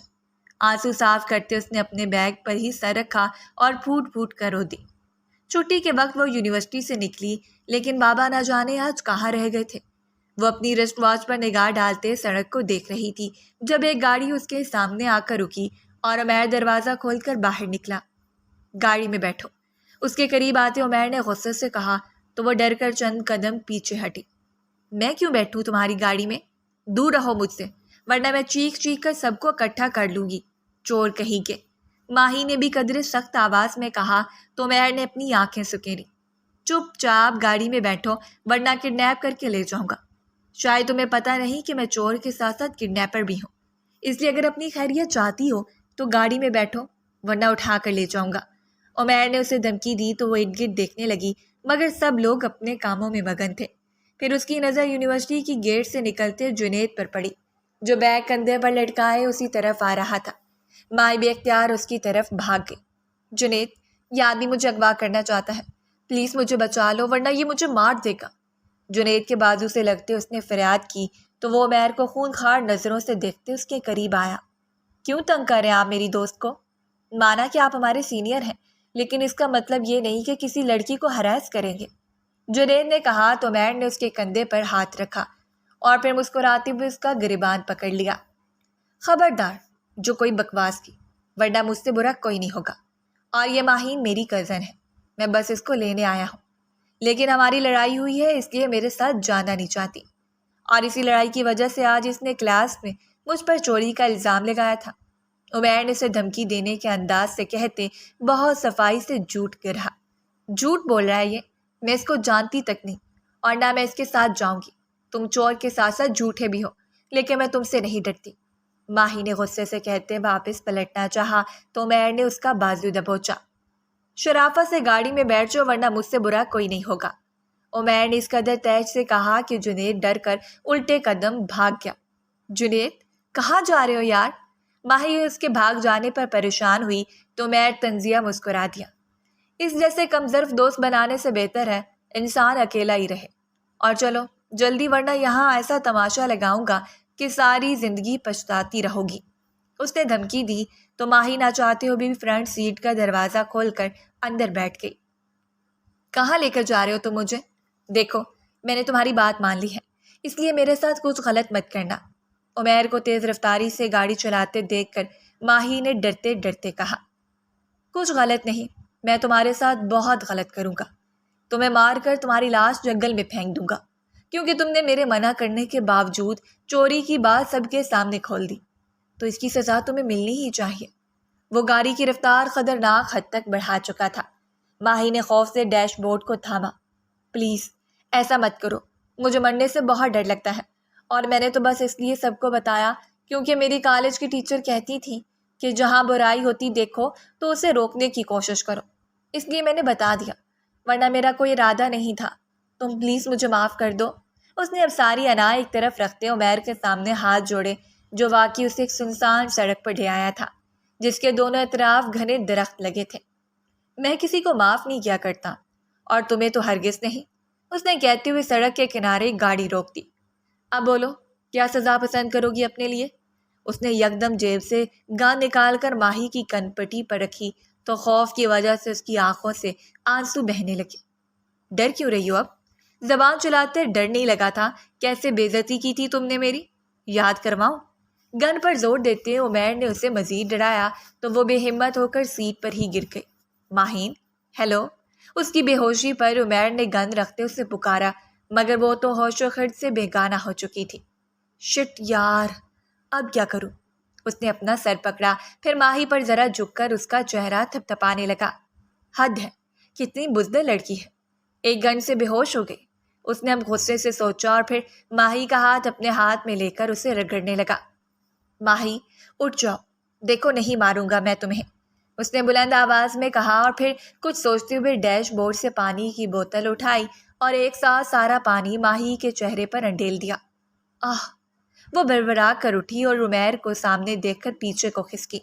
آنسو صاف کرتے اس نے اپنے بیگ پر ہی سر رکھا اور پھوٹ پھوٹ کر رو دی۔ چھٹی کے وقت وہ یونیورسٹی سے نکلی، لیکن بابا نہ جانے آج کہاں رہ گئے تھے۔ وہ اپنی رسٹ واچ پر نگاہ ڈالتے سڑک کو دیکھ رہی تھی جب ایک گاڑی اس کے سامنے آ کر رکی اور عمیر دروازہ کھول کر باہر نکلا۔ گاڑی میں بیٹھو، اس کے قریب آتے عمیر نے غصے سے کہا تو وہ ڈر کر چند قدم پیچھے ہٹی۔ میں کیوں بیٹھوں تمہاری گاڑی میں؟ دور رہو مجھ سے، ورنہ میں چیخ چیخ کر سب کو اکٹھا کر لوں گی، چور کہیں کے۔ ماہی نے بھی قدرے سخت آواز میں کہا تو عمیر نے اپنی آنکھیں سکیڑی۔ چپ چاپ گاڑی میں بیٹھو ورنہ کڈنیپ کر کے لے جاؤں گا۔ شاید تمہیں پتہ نہیں کہ میں چور کے ساتھ ساتھ کڈنیپر بھی ہوں، اس لیے اگر اپنی خیریت چاہتی ہو تو گاڑی میں بیٹھو ورنہ اٹھا کر لے جاؤں گا۔ عمیر نے اسے دھمکی دی تو وہ ارد گرد دیکھنے لگی، مگر سب لوگ اپنے کاموں میں مگن تھے۔ پھر اس کی نظر یونیورسٹی کی گیٹ سے نکلتے جنید پر پڑی، جو بیگ کندھے پر لٹکائے اسی طرف آ رہا تھا۔ مائی بے اختیار اس کی طرف بھاگ گئی۔ جنید، یہ آدمی مجھے اغوا کرنا چاہتا ہے، پلیز مجھے بچا لو ورنہ یہ مجھے مار دے گا۔ جنید کے بازو سے لگتے اس نے فریاد کی تو وہ عمیر کو خونخوار نظروں سے دیکھتے اس کے قریب آیا۔ کیوں تنگ کر رہے ہیں آپ میری دوست کو؟ مانا کہ آپ ہمارے سینئر ہیں، لیکن اس کا مطلب یہ نہیں کہ کسی لڑکی کو ہراس کریں گے، جنید نے کہا تو عمیر نے اس کے کندھے پر ہاتھ رکھا اور پھر مسکراتے ہوئے اس کا گریبان پکڑ لیا۔ خبردار جو کوئی بکواس کی، ورنہ مجھ سے برا کوئی نہیں ہوگا۔ اور یہ ماہین میری کزن ہے، میں بس اس کو لینے آیا ہوں، لیکن ہماری لڑائی ہوئی ہے اس لیے میرے ساتھ جانا نہیں چاہتی، اور اسی لڑائی کی وجہ سے آج اس نے کلاس میں مجھ پر چوری کا الزام لگایا تھا۔ عمیر نے اسے دھمکی دینے کے انداز سے کہتے بہت صفائی سے جھوٹ گرہا۔ جھوٹ بول رہا ہے یہ، میں اس کو جانتی تک نہیں، اور نہ میں اس کے ساتھ جاؤں گی۔ تم چور کے ساتھ ساتھ جھوٹے بھی ہو، لیکن میں تم سے نہیں ڈرتی۔ ماہی نے غصے سے کہتے واپس پلٹنا چاہا تو عمیر نے اس کا بازو دبوچا۔ شرافت سے گاڑی میں بیٹھ جاؤ ورنہ مجھ سے برا کوئی نہیں ہوگا، عمیر نے اس قدر تیز سے کہا کہ جنید ڈر کر الٹے قدم بھاگ گیا۔ جنید، کہاں جا رہے ہو یار؟ ماہی اس کے بھاگ جانے پر پریشان ہوئی تو عمیر طنزیہ مسکرا دیا۔ اس جیسے کمظرف دوست بنانے سے بہتر ہے انسان اکیلا ہی رہے۔ اور چلو جلدی، ورنہ یہاں ایسا تماشا لگاؤں گا کہ ساری زندگی پچھتاتی رہو گی۔ اس نے دھمکی دی تو ماہی نہ چاہتے ہوئے بھی فرنٹ سیٹ کا دروازہ کھول کر اندر بیٹھ گئی۔ کہاں لے کر جا رہے ہو تم مجھے؟ دیکھو میں نے تمہاری بات مان لی ہے، اس لیے میرے ساتھ کچھ غلط مت کرنا۔ عمیر کو تیز رفتاری سے گاڑی چلاتے دیکھ کر ماہی نے ڈرتے ڈرتے کہا۔ کچھ غلط نہیں، میں تمہارے ساتھ بہت غلط کروں گا۔ تمہیں مار کر تمہاری لاش جنگل میں پھینک دوں گا، کیونکہ تم نے میرے منع کرنے کے باوجود چوری کی بات سب کے سامنے کھول دی، تو اس کی سزا تمہیں ملنی ہی چاہیے۔ وہ گاڑی کی رفتار خطرناک حد تک بڑھا چکا تھا۔ ماہی نے خوف سے ڈیش بورڈ کو تھاما۔ پلیز ایسا مت کرو، مجھے مرنے سے بہت ڈر لگتا ہے، اور میں نے تو بس اس لیے سب کو بتایا کیونکہ میری کالج کی ٹیچر کہتی تھی کہ جہاں برائی ہوتی دیکھو تو اسے روکنے کی کوشش کرو، اس لیے میں نے بتا دیا، ورنہ میرا کوئی ارادہ نہیں تھا۔ تم پلیز مجھے معاف کر دو۔ اس نے اب ساری انا ایک طرف رکھتے عمیر کے سامنے ہاتھ جوڑے، جو واقعی اسے ایک سنسان سڑک پر لے آیا تھا جس کے دونوں اطراف گھنے درخت لگے تھے۔ میں کسی کو معاف نہیں کیا کرتا، اور تمہیں تو ہرگز نہیں، اس نے کہتے ہوئے سڑک کے کنارے گاڑی روک دی۔ اب بولو کیا سزا پسند کرو گی اپنے لیے؟ اس نے یکدم جیب سے گن نکال کر ماہی کی کن پٹی پر رکھی تو خوف کی وجہ سے اس کی آنکھوں سے آنسو بہنے لگے۔ ڈر کیوں رہی ہو اب؟ زبان چلاتے ڈر نہیں لگا تھا؟ کیسے بے عزتی کی تھی تم نے میری، یاد کرواؤں؟ گن پر زور دیتے عمیر نے اسے مزید ڈرایا تو وہ بے ہمت ہو کر سیٹ پر ہی گر گئی۔ ماہین، ہیلو؟ اس کی بے ہوشی پر عمیر نے گن رکھتے اسے پکارا، مگر وہ تو ہوش و خرد سے بیگانہ ہو چکی تھی۔ شٹ یار، اب کیا کروں؟ اس نے اپنا سر پکڑا، پھر ماہی پر ذرا جھک کر اس کا چہرہ تھپتھپانے لگا۔ حد ہے، کتنی بزدل لڑکی ہے، ایک گن سے بے ہوش ہو گئی۔ اس نے اب غصے سے سوچا اور پھر ماہی کا ہاتھ اپنے ہاتھ میں لے کر اسے رگڑنے لگا۔ ماہی اٹھ جاؤ، دیکھو نہیں ماروں گا میں تمہیں، اس نے بلند آواز میں کہا، اور پھر کچھ سوچتے ہوئے ڈیش بورڈ سے پانی کی بوتل اٹھائی اور ایک ساتھ سارا پانی ماہی کے چہرے پر انڈیل دیا۔ آہ! وہ بڑبڑا کر اٹھی اور عمیر کو سامنے دیکھ کر پیچھے کو کھسکی۔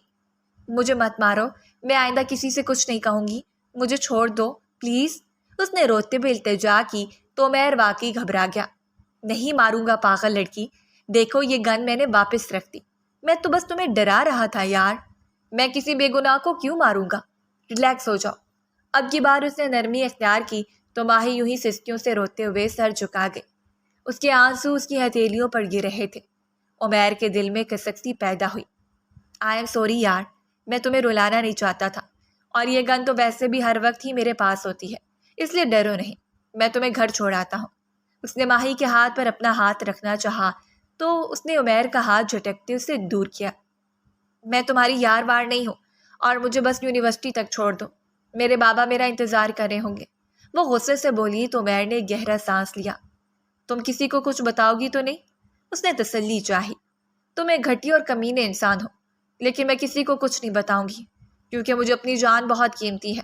مجھے مت مارو، میں آئندہ کسی سے کچھ نہیں کہوں گی، مجھے چھوڑ دو پلیز، اس نے روتے ہوئے التجا کی تو عمیر واقعی گھبرا گیا۔ نہیں ماروں گا پاگل لڑکی، دیکھو یہ گن میں نے واپس رکھ دی، میں تو بس تمہیں ڈرا رہا تھا یار، میں کسی بے گناہ کو کیوں ماروں گا، ریلیکس ہو جاؤ۔ اب کی بار اس نے نرمی اختیار کی تو ماہی یوں ہی سسکیوں سے روتے ہوئے سر جھکا گئی۔ اس کے آنسو اس کی ہتھیلیوں پر گر رہے تھے۔ عمیر کے دل میں کسک پیدا ہوئی۔ آئی ایم سوری یار، میں تمہیں رلانا نہیں چاہتا تھا، اور یہ گن تو ویسے بھی ہر وقت ہی میرے پاس ہوتی ہے، اس لیے ڈرو نہیں، میں تمہیں گھر چھوڑ آتا ہوں۔ اس نے ماہی کے ہاتھ پر اپنا ہاتھ رکھنا چاہا تو اس نے عمیر کا ہاتھ جھٹکتے اسے دور کیا۔ میں تمہاری یار وار نہیں ہوں، اور مجھے بس یونیورسٹی تک چھوڑ دو، میرے بابا میرا انتظار کر رہے ہوں گے۔ وہ غصے سے بولی تو عمیر نے گہرا سانس لیا۔ تم کسی کو کچھ بتاؤ گی تو نہیں؟ اس نے تسلی چاہی۔ تم ایک گھٹی اور کمینے انسان ہو، لیکن میں کسی کو کچھ نہیں بتاؤں گی، کیونکہ مجھے اپنی جان بہت قیمتی ہے،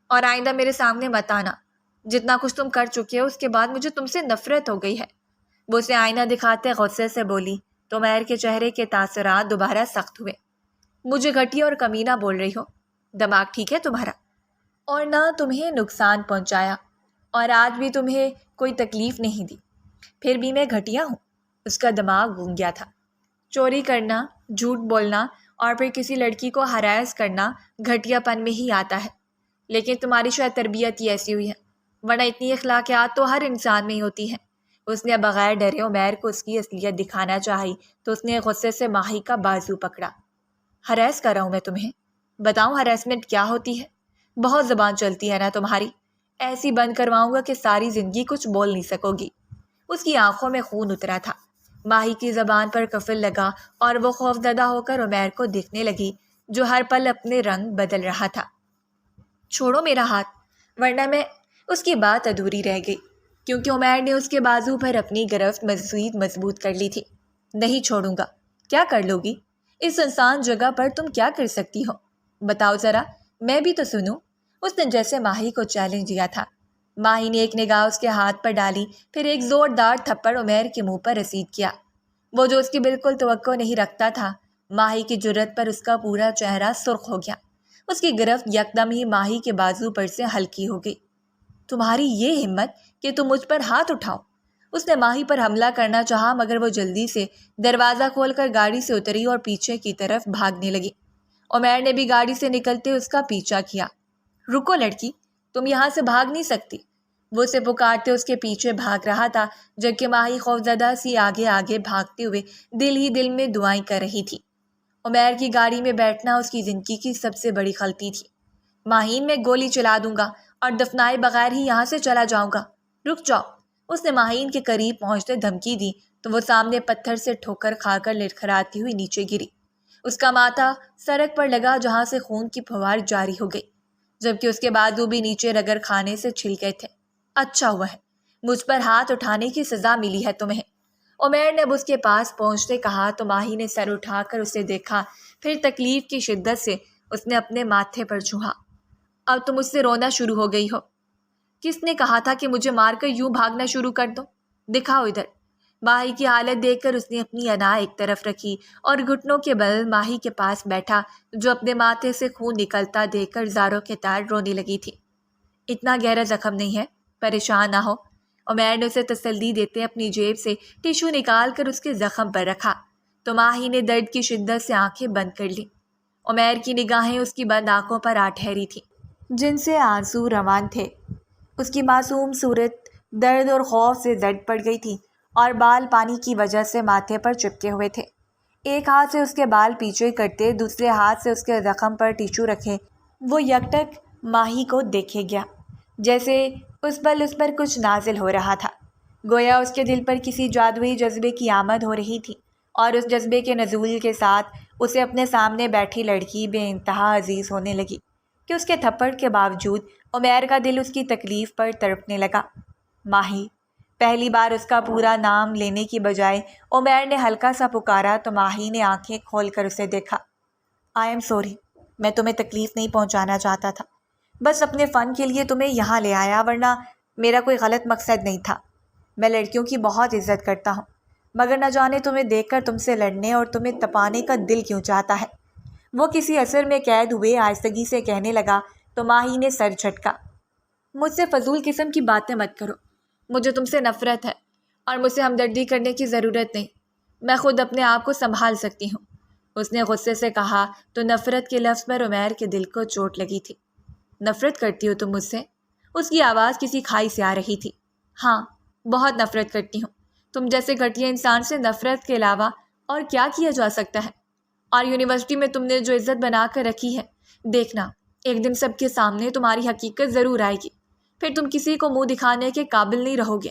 اور آئندہ میرے سامنے مت آنا۔ جتنا کچھ تم کر چکے ہو اس کے بعد مجھے تم سے نفرت ہو گئی ہے۔ وہ اسے آئینہ دکھاتے غصے سے بولی تو عمیر کے چہرے کے تاثرات دوبارہ سخت ہوئے۔ مجھے گھٹیا اور کمینہ بول رہی ہو؟ دماغ ٹھیک ہے تمہارا؟ اور نہ تمہیں نقصان پہنچایا، اور آج بھی تمہیں کوئی تکلیف نہیں دی، پھر بھی میں گھٹیا ہوں؟ اس کا دماغ گونگ گیا تھا۔ چوری کرنا، جھوٹ بولنا اور پھر کسی لڑکی کو ہراس کرنا گھٹیا پن میں ہی آتا ہے، لیکن تمہاری شاید تربیت ہی ایسی ہوئی ہے، ورنہ اتنی اخلاقیات تو ہر انسان میں ہی ہوتی ہیں۔ اس نے بغیر ڈرے عمیر کو اس کی اصلیت دکھانا چاہی تو اس نے غصے سے ماہی کا بازو پکڑا۔ ہراس کر رہا ہوں میں تمہیں؟ بتاؤں ہراسمنٹ کیا ہوتی ہے؟ بہت زبان چلتی ہے نا تمہاری، ایسی بند کرواؤں گا کہ ساری زندگی کچھ بول نہیں سکو گی۔ اس کی آنکھوں میں خون اترا تھا۔ ماہی کی زبان پر قفل لگا اور وہ خوفزدہ ہو کر عمیر کو دیکھنے لگی جو ہر پل اپنے رنگ بدل رہا تھا۔ چھوڑو میرا ہاتھ، ورنہ میں… اس کی بات ادھوری رہ گئی کیونکہ عمیر نے اس کے بازو پر اپنی گرفت مزید مضبوط کر لی تھی۔ نہیں چھوڑوں گا۔ کیا کر لو گی؟ اس سنسان جگہ پر تم کیا کر سکتی ہو؟ بتاؤ ذرا، میں بھی تو سنوں۔ اس نے جیسے ماہی کو چیلنج دیا تھا۔ ماہی نے ایک نگاہ اس کے ہاتھ پر ڈالی، پھر ایک زوردار تھپڑ عمیر کے منہ پر رسید کیا۔ وہ جو اس کی بالکل توقع نہیں رکھتا تھا، ماہی کی جرت پر اس کا پورا چہرہ سرخ ہو گیا۔ اس کی گرفت یکدم ہی ماہی کے بازو پر سے ہلکی ہو گئی۔ تمہاری یہ ہمت کہ تم مجھ پر ہاتھ اٹھاؤ۔ اس نے ماہی پر حملہ کرنا چاہا مگر وہ جلدی سے دروازہ کھول کر گاڑی سے اتری اور پیچھے کی طرف بھاگنے لگی۔ عمیر نے بھی گاڑی سے نکلتے اس کا پیچھا کیا۔ رکو لڑکی، تم یہاں سے بھاگ نہیں سکتی، وہ اسے پکارتے اس کے پیچھے بھاگ رہا تھا، جبکہ ماہی خوفزدہ سی آگے آگے بھاگتے ہوئے دل ہی دل میں دعائیں کر رہی تھی۔ عمیر کی گاڑی میں بیٹھنا اس کی زندگی کی سب سے بڑی غلطی تھی۔ ماہین، میں گولی چلا دوں گا اور دفنائے بغیر ہی یہاں سے چلا جاؤں گا، رک جاؤ۔ اس نے ماہین کے قریب پہنچتے دھمکی دی تو وہ سامنے پتھر سے ٹھوکر کھا کر لڑکھڑاتی ہوئی نیچے گری۔ اس کا ماتھا سڑک پر لگا جہاں سے خون کی پھوار جاری ہو گئی، جبکہ اس کے بازو بھی نیچے رگڑ کھانے سے چھل گئے تھے۔ اچھا ہوا ہے مجھ پر ہاتھ اٹھانے کی سزا ملی ہے تمہیں، عمیر نے اب اس کے پاس پہنچتے کہا تو ماہی نے سر اٹھا کر اسے دیکھا، پھر تکلیف کی شدت سے اس نے اپنے ماتھے پر چھوا۔ اب تم مجھ سے رونا شروع ہو گئی ہو؟ کس نے کہا تھا کہ مجھے مار کر یوں بھاگنا شروع کر دو؟ دکھاؤ ادھر۔ ماہی کی حالت دیکھ کر اس نے اپنی انا ایک طرف رکھی اور گھٹنوں کے بل ماہی کے پاس بیٹھا، جو اپنے ماتھے سے خون نکلتا دیکھ کر زاروں کے تار رونے لگی تھی۔ اتنا گہرا زخم نہیں ہے، پریشان نہ ہو، عمیر نے اسے تسلی دیتے اپنی جیب سے ٹیشو نکال کر اس کے زخم پر رکھا تو ماہی نے درد کی شدت سے آنکھیں بند کر لی۔ عمیر کی نگاہیں اس کی بند آنکھوں پر آ ٹھہری تھی، جن سے آنسو روان تھے۔ اس کی معصوم صورت درد اور خوف سے زرد پڑ گئی تھی اور بال پانی کی وجہ سے ماتھے پر چپکے ہوئے تھے۔ ایک ہاتھ سے اس کے بال پیچھے کرتے دوسرے ہاتھ سے اس کے زخم پر ٹیشو رکھے وہ یکٹک ماہی کو دیکھے گیا، جیسے اس پر کچھ نازل ہو رہا تھا، گویا اس کے دل پر کسی جادوئی جذبے کی آمد ہو رہی تھی، اور اس جذبے کے نزول کے ساتھ اسے اپنے سامنے بیٹھی لڑکی بے انتہا عزیز ہونے لگی کہ اس کے تھپڑ کے باوجود عمیر کا دل اس کی تکلیف پر تڑپنے لگا۔ ماہی، پہلی بار اس کا پورا نام لینے کی بجائے عمیر نے ہلکا سا پکارا تو ماہی نے آنکھیں کھول کر اسے دیکھا۔ آئی ایم سوری، میں تمہیں تکلیف نہیں پہنچانا چاہتا تھا، بس اپنے فن کے لیے تمہیں یہاں لے آیا، ورنہ میرا کوئی غلط مقصد نہیں تھا۔ میں لڑکیوں کی بہت عزت کرتا ہوں، مگر نہ جانے تمہیں دیکھ کر تم سے لڑنے اور تمہیں تپانے کا دل کیوں چاہتا ہے، وہ کسی اثر میں قید ہوئے آہستگی سے کہنے لگا تو ماہی نے سر جھٹکا۔ مجھ سے فضول قسم کی باتیں مت کرو، مجھے تم سے نفرت ہے اور مجھ سے ہمدردی کرنے کی ضرورت نہیں، میں خود اپنے آپ کو سنبھال سکتی ہوں، اس نے غصے سے کہا تو نفرت کے لفظ پر عمیر کے دل کو چوٹ لگی تھی۔ نفرت کرتی ہو تم مجھ سے؟ اس کی آواز کسی کھائی سے آ رہی تھی۔ ہاں، بہت نفرت کرتی ہوں، تم جیسے گھٹیا انسان سے نفرت کے علاوہ اور کیا کیا جا سکتا ہے؟ اور یونیورسٹی میں تم نے جو عزت بنا کر رکھی ہے، دیکھنا ایک دن سب کے سامنے تمہاری حقیقت ضرور آئے گی، پھر تم کسی کو منہ دکھانے کے قابل نہیں رہو گے،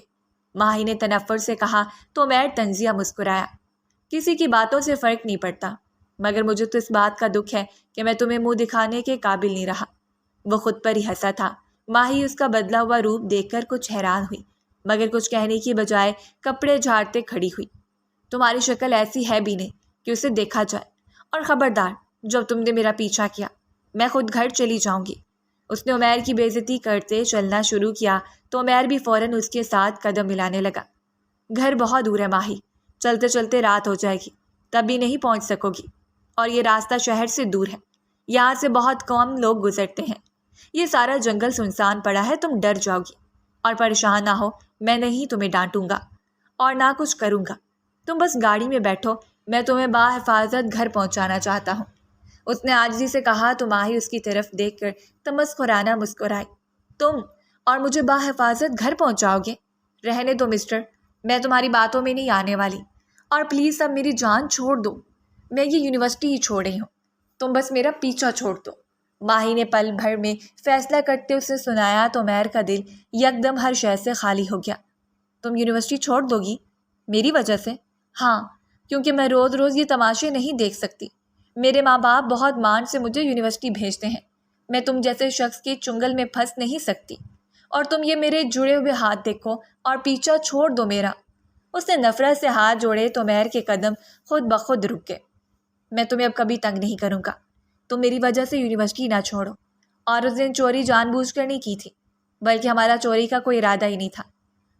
ماہی نے تنفر سے کہا تو عمیر طنزیہ مسکرایا۔ کسی کی باتوں سے فرق نہیں پڑتا، مگر مجھے تو اس بات کا دکھ ہے کہ میں تمہیں منہ دکھانے کے قابل نہیں رہا۔ وہ خود پر ہی ہنسا تھا۔ ماہی اس کا بدلا ہوا روپ دیکھ کر کچھ حیران ہوئی، مگر کچھ کہنے کی بجائے کپڑے جھاڑتے کھڑی ہوئی۔ تمہاری شکل ایسی ہے بھی نہیں کہ اسے دیکھا جائے، اور خبردار جب تم نے میرا پیچھا کیا میں خود گھر چلی جاؤں گی۔ اس نے عمیر کی بے عزتی کرتے چلنا شروع کیا تو عمیر بھی فوراً اس کے ساتھ قدم ملانے لگا۔ گھر بہت دور ہے ماہی، چلتے چلتے رات ہو جائے گی، تب بھی نہیں پہنچ سکو گی، اور یہ راستہ شہر سے دور ہے، یہاں سے بہت کم لوگ گزرتے ہیں، یہ سارا جنگل سنسان پڑا ہے، تم ڈر جاؤ گی، اور پریشان نہ ہو، میں نہیں تمہیں ڈانٹوں گا اور نہ کچھ کروں گا، تم بس گاڑی میں بیٹھو، میں تمہیں باحفاظت گھر پہنچانا چاہتا ہوں، اس نے عاجزی سے کہا تو ماہی اس کی طرف دیکھ کر تمسخرانہ مسکرائی۔ تم اور مجھے باحفاظت گھر پہنچاؤ گے؟ رہنے دو مسٹر، میں تمہاری باتوں میں نہیں آنے والی، اور پلیز اب میری جان چھوڑ دو، میں یہ یونیورسٹی ہی چھوڑ رہی ہوں، تم بس میرا پیچھا چھوڑ دو، ماہی نے پل بھر میں فیصلہ کرتے اسے سنایا تو عمیر کا دل یکدم ہر شے سے خالی ہو گیا۔ تم یونیورسٹی چھوڑ دو گی؟ میری وجہ سے؟ ہاں، کیونکہ میں روز روز یہ تماشے نہیں دیکھ سکتی، میرے ماں باپ بہت مان سے مجھے یونیورسٹی بھیجتے ہیں، میں تم جیسے شخص کے چنگل میں پھنس نہیں سکتی، اور تم یہ میرے جڑے ہوئے ہاتھ دیکھو اور پیچھا چھوڑ دو میرا۔ اس نے نفرت سے ہاتھ جوڑے تو عمیر کے قدم خود بخود رک گئے۔ میں تمہیں اب کبھی تنگ نہیں کروں گا، تم میری وجہ سے یونیورسٹی نہ چھوڑو، اور اس دن چوری جان بوجھ کر نہیں کی تھی، بلکہ ہمارا چوری کا کوئی ارادہ ہی نہیں تھا،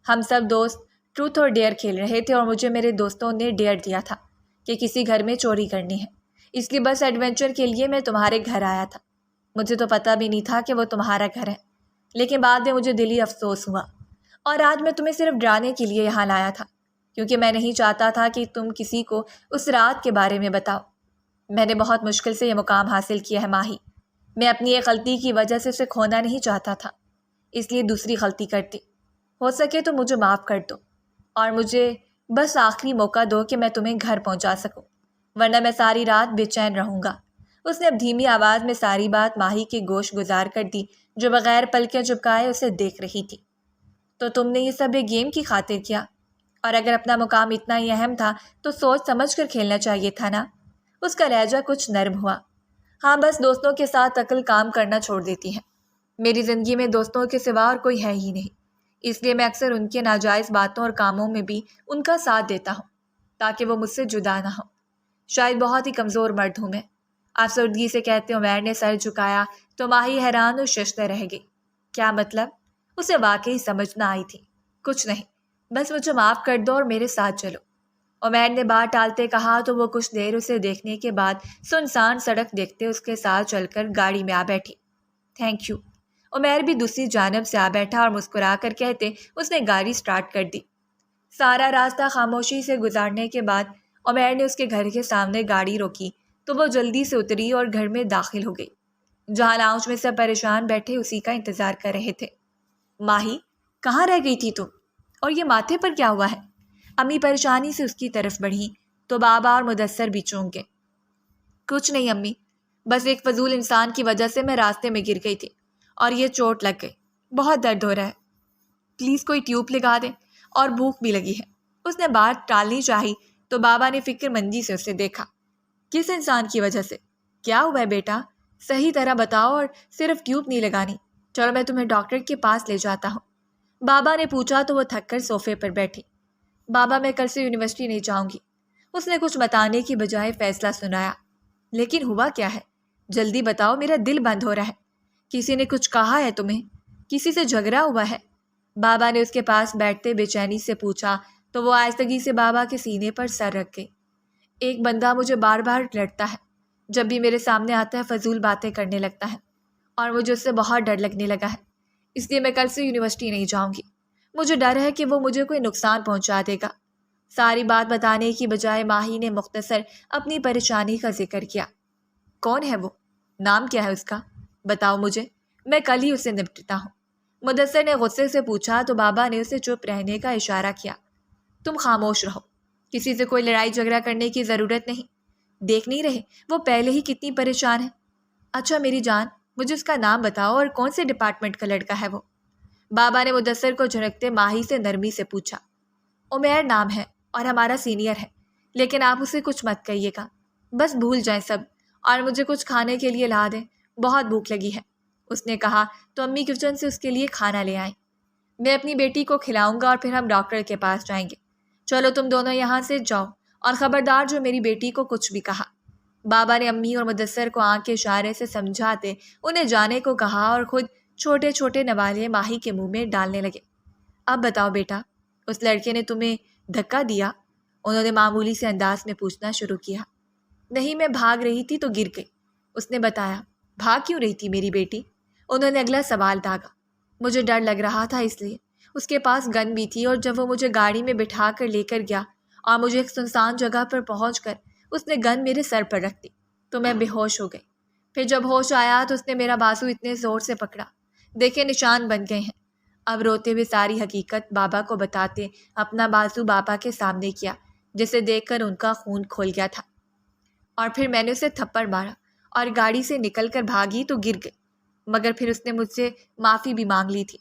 ہم سب دوست ٹروتھ اور ڈیئر کھیل رہے تھے، اور مجھے میرے دوستوں نے ڈیئر دیا تھا کہ کسی گھر میں چوری کرنی ہے، اس لیے بس ایڈونچر کے لیے میں تمہارے گھر آیا تھا، مجھے تو پتہ بھی نہیں تھا کہ وہ تمہارا گھر ہے، لیکن بعد میں مجھے دلی افسوس ہوا، اور آج میں تمہیں صرف ڈرانے کے لیے یہاں لایا تھا، کیونکہ میں نہیں چاہتا تھا کہ تم کسی کو اس رات کے بارے میں بتاؤ۔ میں نے بہت مشکل سے یہ مقام حاصل کیا ہے ماہی۔ میں اپنی ایک غلطی کی وجہ سے اسے کھونا نہیں چاہتا تھا، اس لیے دوسری غلطی کرتی۔ ہو سکے تو مجھے معاف کر دو، اور مجھے بس آخری موقع دو کہ میں تمہیں گھر پہنچا سکوں، ورنہ میں ساری رات بے چین رہوں گا۔ اس نے اب دھیمی آواز میں ساری بات ماہی کے گوش گزار کر دی، جو بغیر پلکیں جھپکائے اسے دیکھ رہی تھی۔ تو تم نے یہ سب ایک گیم کی خاطر کیا؟ اور اگر اپنا مقام اتنا ہی اہم تھا تو سوچ سمجھ کر کھیلنا چاہیے تھا نا؟ اس کا لہجہ کچھ نرم ہوا۔ ہاں، بس دوستوں کے ساتھ عقل کام کرنا چھوڑ دیتی ہے۔ میری زندگی میں دوستوں کے سوا اور کوئی ہے ہی نہیں، اس لیے میں اکثر ان کے ناجائز باتوں اور کاموں میں بھی ان کا ساتھ دیتا ہوں تاکہ وہ مجھ سے جدا نہ ہو۔ شاید بہت ہی کمزور مرد ہوں میں، افسردگی سے کہتے عمیر نے سر جھکایا تو ماہی حیران اور ششدر رہ گئی۔ کیا مطلب؟ اسے واقعی سمجھ نہ آئی تھی۔ کچھ نہیں، بس مجھے معاف کر دو اور میرے ساتھ چلو، عمیر نے بات ٹالتے کہا تو وہ کچھ دیر اسے دیکھنے کے بعد سنسان سڑک دیکھتے اس کے ساتھ چل کر گاڑی میں آ بیٹھی۔ تھینک یو، عمیر بھی دوسری جانب سے آ بیٹھا اور مسکرا کر کہتے اس نے گاڑی سٹارٹ کر دی۔ سارا راستہ خاموشی سے گزارنے کے بعد عمیر نے اس کے گھر کے سامنے گاڑی روکی تو وہ جلدی سے اتری اور گھر میں داخل ہو گئی، جہاں لاؤنج میں سب پریشان بیٹھے اسی کا انتظار کر رہے تھے۔ ماہی، کہاں رہ گئی تھی تم؟ اور یہ ماتھے پر کیا ہوا ہے؟ امی پریشانی سے اس کی طرف بڑھی تو بابا اور مدثر بھی چونک گئے۔ کچھ نہیں امی، بس ایک فضول انسان کی وجہ سے میں راستے میں گر گئی تھی اور یہ چوٹ لگ گئی، بہت درد ہو رہا ہے، پلیز کوئی ٹیوب لگا دیں، اور بھوک بھی لگی ہے۔ اس نے بات ٹالنی چاہی تو بابا نے فکر مندی سے اسے دیکھا۔ کس انسان کی وجہ سے؟ کیا ہوا ہے بیٹا؟ صحیح طرح بتاؤ، اور صرف ٹیوب نہیں لگانی، چلو میں تمہیں ڈاکٹر کے پاس لے جاتا ہوں، بابا نے پوچھا تو وہ تھک کر صوفے پر بیٹھی۔ بابا، میں کل سے یونیورسٹی نہیں جاؤں گی، اس نے کچھ بتانے کی بجائے فیصلہ سنایا۔ لیکن ہوا کیا ہے؟ جلدی بتاؤ، میرا دل بند ہو رہا ہے۔ کسی نے کچھ کہا ہے تمہیں؟ کسی سے جھگڑا ہوا ہے؟ بابا نے اس کے پاس بیٹھتے بے چینی سے پوچھا تو وہ آہستگی سے بابا کے سینے پر سر رکھ گئی۔ ایک بندہ مجھے بار بار لڑتا ہے، جب بھی میرے سامنے آتا ہے فضول باتیں کرنے لگتا ہے، اور مجھے اس سے بہت ڈر لگنے لگا ہے، اس لیے میں کل سے یونیورسٹی نہیں جاؤں گی۔ مجھے ڈر ہے کہ وہ مجھے کوئی نقصان پہنچا دے گا۔ ساری بات بتانے کی بجائے ماہی نے مختصر اپنی پریشانی کا ذکر کیا۔ کون ہے وہ؟ نام کیا ہے اس کا؟ بتاؤ مجھے، میں کل ہی اسے نپٹتا ہوں، مدثر نے غصے سے پوچھا تو بابا نے اسے چپ رہنے کا اشارہ کیا۔ تم خاموش رہو، کسی سے کوئی لڑائی جھگڑا کرنے کی ضرورت نہیں، دیکھ نہیں رہے وہ پہلے ہی کتنی پریشان ہے؟ اچھا میری جان، مجھے اس کا نام بتاؤ اور کون سے ڈپارٹمنٹ کا لڑکا ہے وہ؟ بابا نے مدثر کو جھڑکتے ماہی سے نرمی سے پوچھا۔ عمیر نام ہے اور ہمارا سینئر ہے، لیکن آپ اسے کچھ مت کہیے گا، بس بھول جائیں سب، اور مجھے کچھ کھانے کے لیے لا دیں، بہت بھوک لگی ہے، اس نے کہا تو امی کچن سے اس کے لیے کھانا لے آئیں۔ میں اپنی بیٹی کو کھلاؤں گا اور پھر ہم ڈاکٹر کے پاس جائیں گے، چلو تم دونوں یہاں سے جاؤ، اور خبردار جو میری بیٹی کو کچھ بھی کہا۔ بابا نے امی اور مدثر کو آنکھ کے اشارے سے سمجھاتے انہیں جانے کو کہا اور خود چھوٹے چھوٹے نوالے ماہی کے منہ میں ڈالنے لگے۔ اب بتاؤ بیٹا، اس لڑکے نے تمہیں دھکا دیا؟ انہوں نے معمولی سے انداز میں پوچھنا شروع کیا۔ نہیں، میں بھاگ رہی تھی تو گر گئی، اس نے بتایا۔ بھاگ کیوں رہی تھی میری بیٹی؟ انہوں نے اگلا سوال داغا۔ مجھے ڈر لگ رہا تھا اس لیے، اس کے پاس گن بھی تھی، اور جب وہ مجھے گاڑی میں بٹھا کر لے کر گیا اور مجھے ایک سنسان جگہ پر پہنچ کر اس نے گن میرے سر پر رکھ دی تو میں بے ہوش ہو گئی۔ پھر جب ہوش آیا تو اس نے میرا بازو اتنے زور سے پکڑا، دیکھے نشان بن گئے ہیں۔ اب روتے ہوئے ساری حقیقت بابا کو بتاتے اپنا بازو بابا کے سامنے کیا، جسے دیکھ کر ان کا خون کھول گیا تھا، اور پھر میں نے اسے تھپڑ مارا اور گاڑی سے نکل کر بھاگی تو گر گئی، مگر پھر اس نے مجھ سے معافی بھی مانگ لی تھی،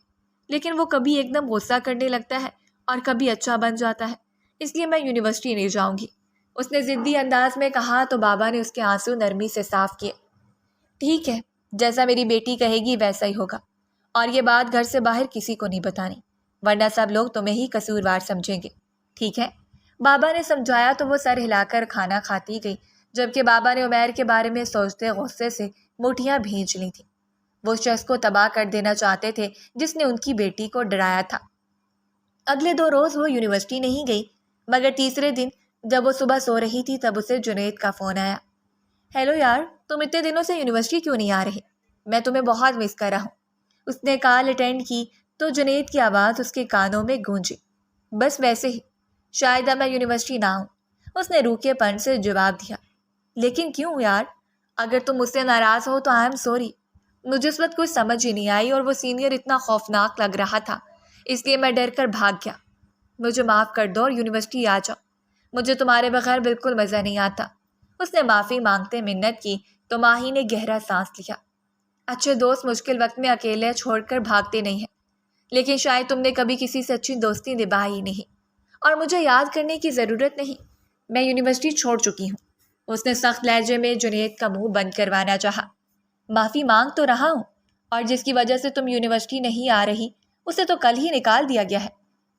لیکن وہ کبھی ایک دم غصہ کرنے لگتا ہے اور کبھی اچھا بن جاتا ہے، اس لیے میں یونیورسٹی نہیں جاؤں گی، اس نے ضدی انداز میں کہا تو بابا نے اس کے آنسو نرمی سے صاف کیے۔ ٹھیک ہے، جیسا میری بیٹی کہے گی ویسا ہی ہوگا، اور یہ بات گھر سے باہر کسی کو نہیں بتانی، ورنہ سب لوگ تمہیں ہی قصوروار سمجھیں گے، ٹھیک ہے؟ بابا نے سمجھایا تو وہ سر ہلا کر کھانا کھاتی گئی، جبکہ بابا نے عمیر کے بارے میں سوچتے غصے سے مٹھیاں بھینچ لی تھیں۔ وہ شخص کو تباہ کر دینا چاہتے تھے جس نے ان کی بیٹی کو ڈرایا تھا۔ اگلے 2 روز وہ یونیورسٹی نہیں گئی، مگر تیسرے دن جب وہ صبح سو رہی تھی تب اسے جنید کا فون آیا۔ ہیلو یار، تم اتنے دنوں سے یونیورسٹی کیوں نہیں آ رہی؟ میں تمہیں بہت مس کر رہا ہوں۔ اس نے کال اٹینڈ کی تو جنید کی آواز اس کے کانوں میں گونجی، بس ویسے ہی، شاید اب میں یونیورسٹی نہ ہوں۔ اس نے روکھے پن سے جواب دیا، لیکن کیوں یار؟ اگر تم مجھ سے ناراض ہو تو آئی ایم سوری۔ مجھے اس وقت کچھ سمجھ ہی نہیں آئی اور وہ سینئر اتنا خوفناک لگ رہا تھا، اس لیے میں ڈر کر بھاگ گیا۔ مجھے معاف کر دو اور یونیورسٹی آ جاؤ، مجھے تمہارے بغیر بالکل مزہ نہیں آتا۔ اس نے معافی مانگتے منت کی تو ماہی نے گہرا سانس لیا۔ اچھے دوست مشکل وقت میں اکیلے چھوڑ کر بھاگتے نہیں ہیں، لیکن شاید تم نے کبھی کسی سے اچھی دوستی نبھائی نہیں، اور مجھے یاد کرنے کی ضرورت نہیں، میں یونیورسٹی چھوڑ چکی ہوں۔ اس نے سخت لہجے میں جنید کا منہ بند کروانا چاہا۔ معافی مانگ تو رہا ہوں، اور جس کی وجہ سے تم یونیورسٹی نہیں آ رہی اسے تو کل ہی نکال دیا گیا ہے۔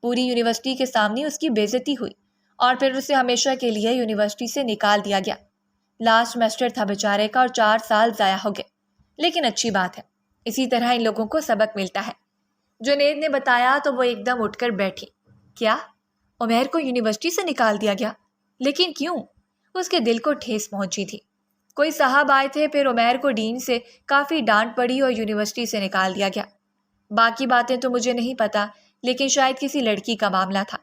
پوری یونیورسٹی کے سامنے اس کی بے عزتی ہوئی اور پھر اسے ہمیشہ کے لیے یونیورسٹی سے نکال دیا گیا۔ لاسٹ سیمسٹر تھا بیچارے کا اور 4 سال ضائع ہو گئے، لیکن اچھی بات ہے، اسی طرح ان لوگوں کو سبق ملتا ہے۔ جنید نے بتایا تو وہ ایک دم اٹھ کر بیٹھی۔ کیا؟ عمیر کو یونیورسٹی سے نکال دیا گیا؟ لیکن کیوں؟ اس کے دل کو ٹھیس پہنچی تھی۔ کوئی صاحب آئے تھے، پھر عمیر کو ڈین سے کافی ڈانٹ پڑی اور یونیورسٹی سے نکال دیا گیا۔ باقی باتیں تو مجھے نہیں پتا، لیکن شاید کسی لڑکی کا معاملہ تھا۔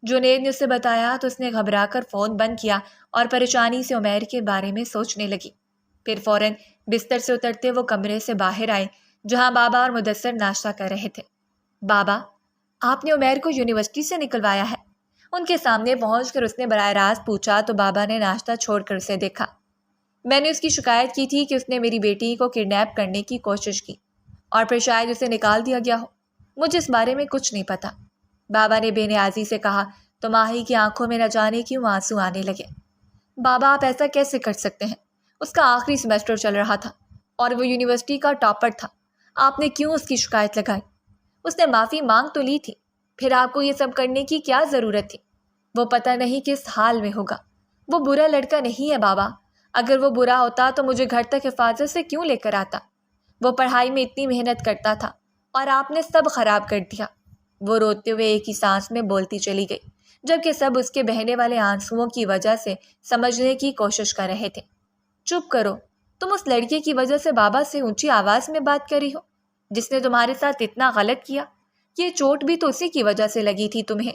جنید نے اسے بتایا تو اس نے گھبرا کر فون بند کیا اور پریشانی سے عمیر کے بارے میں سوچنے لگی۔ پھر فوراً بستر سے اترتے وہ کمرے سے باہر آئے جہاں بابا اور مدثر ناشتہ کر رہے تھے۔ بابا، آپ نے عمیر کو یونیورسٹی سے نکلوایا ہے؟ ان کے سامنے پہنچ کر اس نے براہ راست پوچھا تو بابا نے ناشتہ چھوڑ کر اسے دیکھا۔ میں نے اس کی شکایت کی تھی کہ اس نے میری بیٹی کو کڈنیپ کرنے کی کوشش کی اور پھر شاید اسے نکال دیا گیا ہو، مجھے اس بارے میں کچھ نہیں پتا، بابا نے بے نیازی سے کہا تو ماہی کی آنکھوں میں نہ جانے کیوں آنسو آنے لگے۔ بابا، آپ ایسا کیسے کر سکتے ہیں؟ اس کا آخری سیمسٹر چل رہا تھا اور وہ یونیورسٹی کا ٹاپر تھا، آپ نے کیوں اس کی شکایت لگائی؟ اس نے معافی مانگ تو لی تھی، پھر آپ کو یہ سب کرنے کی کیا ضرورت تھی؟ وہ پتہ نہیں کس حال میں ہوگا، وہ برا لڑکا نہیں ہے بابا، اگر وہ برا ہوتا تو مجھے گھر تک حفاظت سے کیوں لے کر آتا؟ وہ پڑھائی میں اتنی محنت کرتا تھا اور آپ نے سب خراب کر دیا۔ وہ روتے ہوئے ایک ہی سانس میں بولتی چلی گئی، جبکہ سب اس کے بہنے والے آنسوؤں کی وجہ سے سمجھنے کی کوشش کر رہے تھے۔ چپ کرو، تم اس لڑکے کی وجہ سے بابا سے اونچی آواز میں بات کر رہی ہو جس نے تمہارے ساتھ اتنا غلط کیا؟ یہ چوٹ بھی تو اسی کی وجہ سے لگی تھی تمہیں۔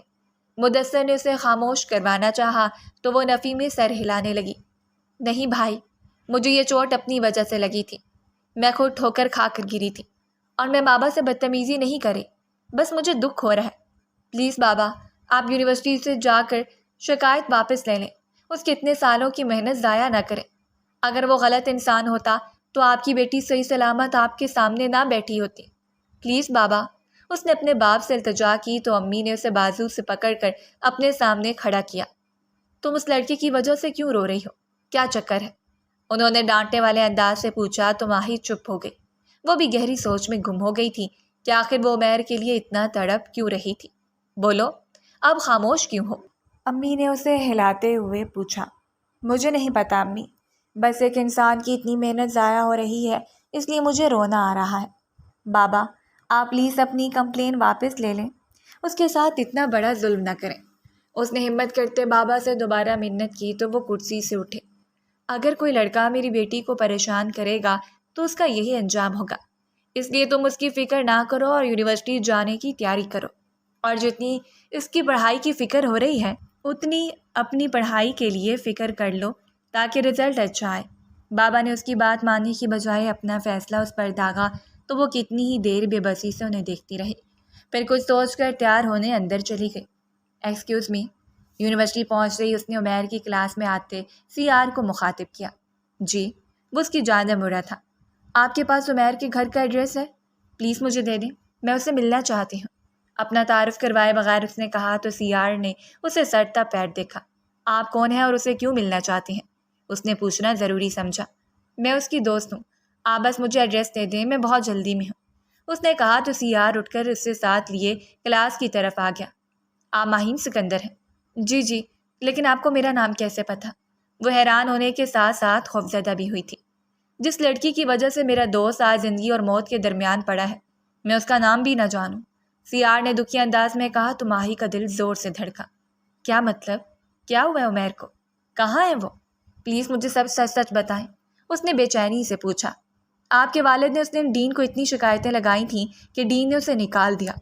مدثر نے اسے خاموش کروانا چاہا تو وہ نفی میں سر ہلانے لگی۔ نہیں بھائی، مجھے یہ چوٹ اپنی وجہ سے لگی تھی، میں خود ٹھوکر کھا کر گری تھی اور میں بابا سے بدتمیزی نہیں کری، بس مجھے دکھ ہو رہا ہے۔ پلیز بابا، آپ یونیورسٹی سے جا کر شکایت واپس لے لیں، اس کے اتنے سالوں کی محنت ضائع نہ کریں۔ اگر وہ غلط انسان ہوتا تو آپ کی بیٹی صحیح سلامت آپ کے سامنے نہ بیٹھی ہوتی۔ پلیز بابا، اس نے اپنے باپ سے التجا کی تو امی نے اسے بازو سے پکڑ کر اپنے سامنے کھڑا کیا۔ تم اس لڑکے کی وجہ سے کیوں رو رہی ہو؟ کیا چکر ہے؟ انہوں نے ڈانٹنے والے انداز سے پوچھا تو ماہی چپ ہو گئی۔ وہ بھی گہری سوچ میں گم ہو گئی تھی کہ آخر وہ عمیر کے لیے اتنا تڑپ کیوں رہی تھی۔ بولو، اب خاموش کیوں ہو؟ امی نے اسے ہلاتے ہوئے پوچھا۔ مجھے نہیں پتا امی، بس ایک انسان کی اتنی محنت ضائع ہو رہی ہے، اس لیے مجھے رونا آ رہا ہے۔ بابا، آپ پلیز اپنی کمپلین واپس لے لیں، اس کے ساتھ اتنا بڑا ظلم نہ کریں۔ اس نے ہمت کرتے بابا سے دوبارہ منت کی تو وہ کرسی سے اٹھے۔ اگر کوئی لڑکا میری بیٹی کو پریشان کرے گا تو اس کا یہی انجام ہوگا، اس لیے تم اس کی فکر نہ کرو اور یونیورسٹی جانے کی تیاری کرو، اور جتنی اس کی پڑھائی کی فکر ہو رہی ہے اتنی اپنی پڑھائی کے لیے فکر کر لو تاکہ رزلٹ اچھا آئے۔ بابا نے اس کی بات ماننے کی بجائے اپنا فیصلہ اس پر داغا تو وہ کتنی ہی دیر بے بسی سے انہیں دیکھتی رہی، پھر کچھ سوچ کر تیار ہونے اندر چلی گئی۔ Excuse me. یونیورسٹی پہنچ رہی اس نے عمیر کی کلاس میں آتے سی آر کو مخاطب کیا۔ جی، وہ اس کی جانب مڑا تھا۔ آپ کے پاس عمیر کے گھر کا ایڈریس ہے؟ پلیز مجھے دے دیں، میں اسے ملنا چاہتی ہوں۔ اپنا تعارف کروائے بغیر اس نے کہا تو سی آر نے اسے سرتا پیر دیکھا۔ آپ کون ہیں اور اسے کیوں ملنا چاہتی ہیں؟ اس نے پوچھنا ضروری سمجھا۔ میں اس کی دوست ہوں، آپ بس مجھے ایڈریس دے دیں، میں بہت جلدی میں ہوں، اس نے کہا تو سی آر اٹھ کر اس سے ساتھ لیے کلاس کی طرف آ گیا۔ آپ ماہین سکندر ہیں؟ جی جی، لیکن آپ کو میرا نام کیسے پتہ؟ وہ حیران ہونے کے ساتھ ساتھ خوفزدہ بھی ہوئی تھی۔ جس لڑکی کی وجہ سے میرا دوست آج زندگی اور موت کے درمیان پڑا ہے، میں اس کا نام بھی نہ جانوں؟ سی آر نے دکھی انداز میں کہا تو ماہی کا دل زور سے دھڑکا۔ کیا مطلب؟ کیا ہوا ہے عمیر کو؟ کہاں ہے وہ؟ پلیز مجھے سب سچ سچ بتائیں، اس نے بے چینی سے پوچھا۔ آپ کے والد نے اس دن ڈین کو اتنی شکایتیں لگائی تھیں کہ ڈین نے اسے نکال دیا،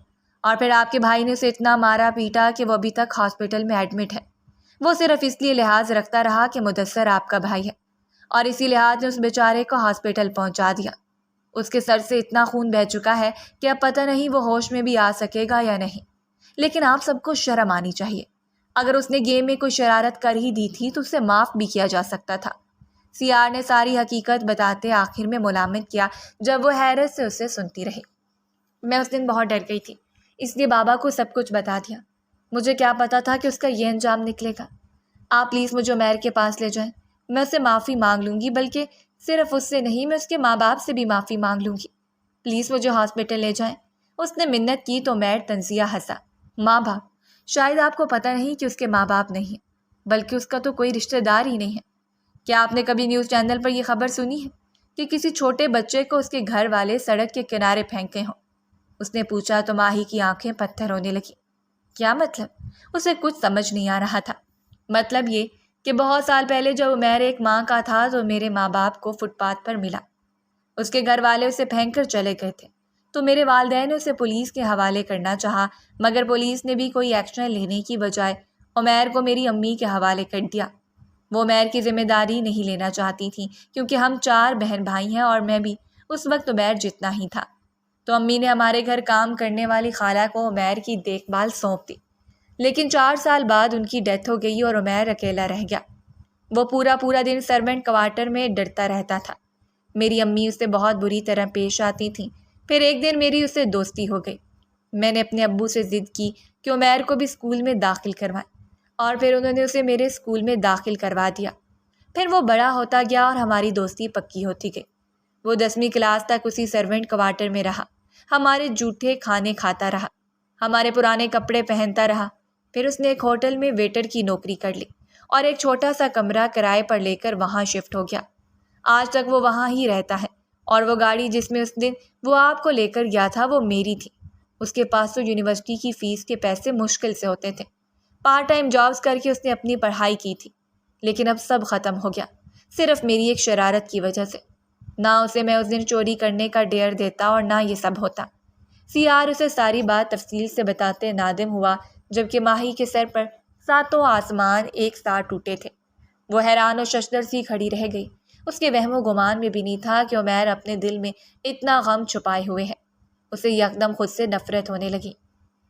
اور پھر آپ کے بھائی نے اسے اتنا مارا پیٹا کہ وہ ابھی تک ہاسپٹل میں ایڈمٹ ہے۔ وہ صرف اس لیے لحاظ رکھتا رہا کہ مدثر آپ کا بھائی ہے، اور اسی لحاظ نے اس بیچارے کو ہاسپٹل پہنچا دیا۔ اس کے سر سے اتنا خون بہہ چکا ہے کہ اب پتہ نہیں وہ ہوش میں بھی آ سکے گا یا نہیں۔ لیکن آپ سب کو شرم آنی چاہیے، اگر اس نے گیم میں کوئی شرارت کر ہی دی تھی تو اسے معاف بھی کیا جا سکتا تھا۔ سی آر نے ساری حقیقت بتاتے آخر میں ملامت کیا، جب وہ حیرت سے اسے سنتی رہی۔ میں اس دن بہت ڈر گئی تھی، اس لیے بابا کو سب کچھ بتا دیا۔ مجھے کیا پتا تھا کہ اس کا یہ انجام نکلے گا۔ آپ پلیز مجھے عمیر کے پاس لے جائیں، میں اسے معافی مانگ لوں گی، بلکہ صرف اس سے نہیں، میں اس کے ماں باپ سے بھی معافی مانگ لوں گی۔ پلیز مجھے ہاسپٹل لے جائیں۔ اس نے منت کی تو عمیر طنزیہ ہنسا۔ ماں باپ؟ شاید آپ کو پتہ نہیں کہ اس کے ماں باپ نہیں ہیں، بلکہ اس کا تو کوئی رشتہ دار ہی نہیں ہے۔ کیا آپ نے کبھی نیوز چینل پر یہ خبر سنی ہے کہ کسی چھوٹے بچے کو اس کے گھر والے سڑک کے کنارے پھینکے ہوں؟ اس نے پوچھا تو ماہی کی آنکھیں پتھر ہونے لگی۔ کیا مطلب؟ اسے کچھ سمجھ نہیں آ رہا تھا۔ مطلب یہ کہ بہت سال پہلے جب عمیر ایک ماں کا تھا تو میرے ماں باپ کو فٹ پاتھ پر ملا۔ اس کے گھر والے اسے پھینک کر چلے گئے تھے، تو میرے والدین نے اسے پولیس کے حوالے کرنا چاہا، مگر پولیس نے بھی کوئی ایکشن لینے کی بجائے عمیر کو میری امی کے حوالے کر دیا۔ وہ عمیر کی ذمہ داری نہیں لینا چاہتی تھیں، کیونکہ ہم 4 بہن بھائی ہیں اور میں بھی اس وقت عمیر جتنا ہی تھا۔ تو امی نے ہمارے گھر کام کرنے والی خالہ کو عمیر کی دیکھ بھال سونپ دی، لیکن 4 سال بعد ان کی ڈیتھ ہو گئی اور عمیر اکیلا رہ گیا۔ وہ پورا دن سرونٹ کوارٹر میں ڈرتا رہتا تھا۔ میری امی اسے بہت بری طرح پیش آتی تھیں۔ پھر ایک دن میری اسے دوستی ہو گئی۔ میں نے اپنے ابو سے ضد کی کہ عمیر کو بھی اسکول میں داخل کروائیں، اور پھر انہوں نے اسے میرے اسکول میں داخل کروا دیا۔ پھر وہ بڑا ہوتا گیا اور ہماری دوستی پکی ہوتی گئی۔ وہ 10ویں کلاس تک اسی سرونٹ کوارٹر میں رہا، ہمارے جھوٹے کھانے کھاتا رہا، ہمارے پرانے کپڑے پہنتا رہا۔ پھر اس نے ایک ہوٹل میں ویٹر کی نوکری کر لی اور ایک چھوٹا سا کمرہ کرائے پر لے کر وہاں شفٹ ہو گیا۔ آج تک وہ وہاں ہی رہتا ہے، اور وہ گاڑی جس میں اس دن وہ آپ کو لے کر گیا تھا وہ میری تھی۔ اس کے پاس تو یونیورسٹی کی فیس کے پیسے مشکل سے ہوتے تھے۔ پارٹ ٹائم جابز کر کے اس نے اپنی پڑھائی کی تھی، لیکن اب سب ختم ہو گیا، صرف میری ایک شرارت کی وجہ سے۔ نہ اسے میں اس دن چوری کرنے کا ڈیر دیتا اور نہ یہ سب ہوتا۔ سی آر اسے ساری بات تفصیل سے بتاتے نادم ہوا، جبکہ ماہی کے سر پر 7 آسمان ایک ساتھ ٹوٹے تھے۔ وہ حیران و ششدر سی کھڑی رہ گئی۔ اس کے وہم و گمان میں بھی نہیں تھا کہ عمیر اپنے دل میں اتنا غم چھپائے ہوئے ہے۔ اسے یکدم خود سے نفرت ہونے لگی۔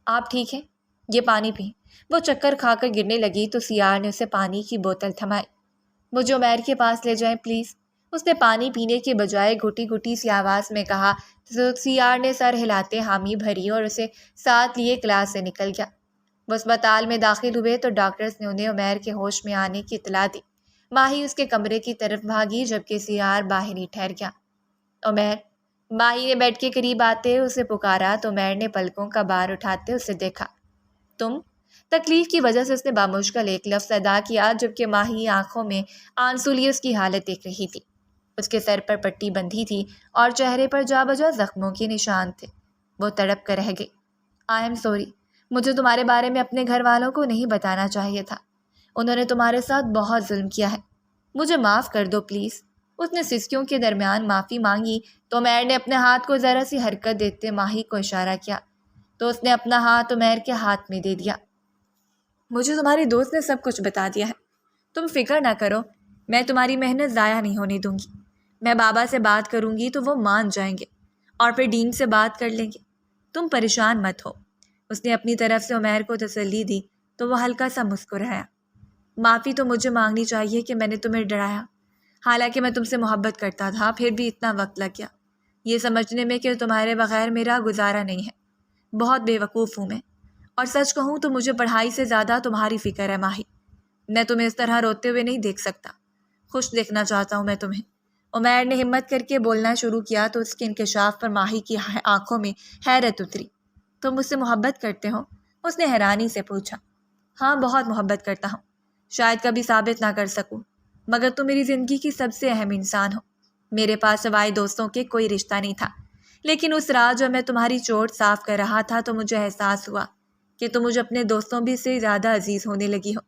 آپ ٹھیک ہیں؟ یہ پانی پیں۔ وہ چکر کھا کر گرنے لگی تو سی آر نے اسے پانی کی بوتل تھمائی۔ مجھے عمیر کے پاس لے جائیں پلیز، اس نے پانی پینے کے بجائے گھٹی گھٹی سی آواز میں کہا۔ تو سی آر نے سر ہلاتے حامی بھری اور اسے ساتھ لیے کلاس سے نکل گیا۔ وہ اسپتال میں داخل ہوئے تو ڈاکٹرز نے انہیں عمیر کے ہوش میں آنے کی اطلاع دی۔ ماہی اس کے کمرے کی طرف بھاگی، جبکہ سی آر باہر ہی ٹھہر گیا۔ عمیر! ماہی نے بیڈ کے قریب آتے اسے پکارا تو عمیر نے پلکوں کا بار اٹھاتے اسے دیکھا۔ تم؟ تکلیف کی وجہ سے اس نے بامشکل ایک لفظ ادا کیا، جبکہ ماہی آنکھوں میں آنسو لیے اس کی حالت دیکھ رہی تھی۔ اس کے سر پر پٹی بندھی تھی اور چہرے پر جا بجا زخموں کے نشان تھے۔ وہ تڑپ کر رہ گئی۔ آئی ایم سوری، مجھے تمہارے بارے میں اپنے گھر والوں کو نہیں بتانا چاہیے تھا۔ انہوں نے تمہارے ساتھ بہت ظلم کیا ہے، مجھے معاف کر دو پلیز۔ اس نے سسکیوں کے درمیان معافی مانگی تو عمیر نے اپنے ہاتھ کو ذرا سی حرکت دیتے ماہی کو اشارہ کیا، تو اس نے اپنا ہاتھ عمیر کے ہاتھ میں دے دیا۔ مجھے تمہاری دوست نے سب کچھ بتا دیا ہے، تم فکر نہ کرو، میں تمہاری محنت ضائع نہیں ہونے دوں گی۔ میں بابا سے بات کروں گی تو وہ مان جائیں گے، اور پھر ڈین سے بات کر لیں گے۔ تم پریشان مت ہو۔ اس نے اپنی طرف سے عمیر کو تسلی دی تو وہ ہلکا سا مسکرایا۔ معافی تو مجھے مانگنی چاہیے کہ میں نے تمہیں ڈرایا، حالانکہ میں تم سے محبت کرتا تھا، پھر بھی اتنا وقت لگ گیا یہ سمجھنے میں کہ تمہارے بغیر میرا گزارا نہیں ہے۔ بہت بے وقوف ہوں میں، اور سچ کہوں تو مجھے پڑھائی سے زیادہ تمہاری فکر ہے ماہی۔ میں تمہیں اس طرح روتے ہوئے نہیں دیکھ سکتا، خوش دیکھنا چاہتا ہوں میں تمہیں۔ عمیر نے ہمت کر کے بولنا شروع کیا تو اس کے انکشاف پر ماہی کی آنکھوں میں حیرت اتری۔ تم مجھ سے محبت کرتے ہو؟ اس نے حیرانی سے پوچھا۔ ہاں، بہت محبت کرتا ہوں، شاید کبھی ثابت نہ کر سکوں، مگر تم میری زندگی کی سب سے اہم انسان ہو۔ میرے پاس سوائے دوستوں کے کوئی رشتہ نہیں تھا، لیکن اس رات جب میں تمہاری چوٹ صاف کر رہا تھا تو مجھے احساس ہوا کہ تم مجھے اپنے دوستوں بھی سے زیادہ عزیز ہونے لگی ہو۔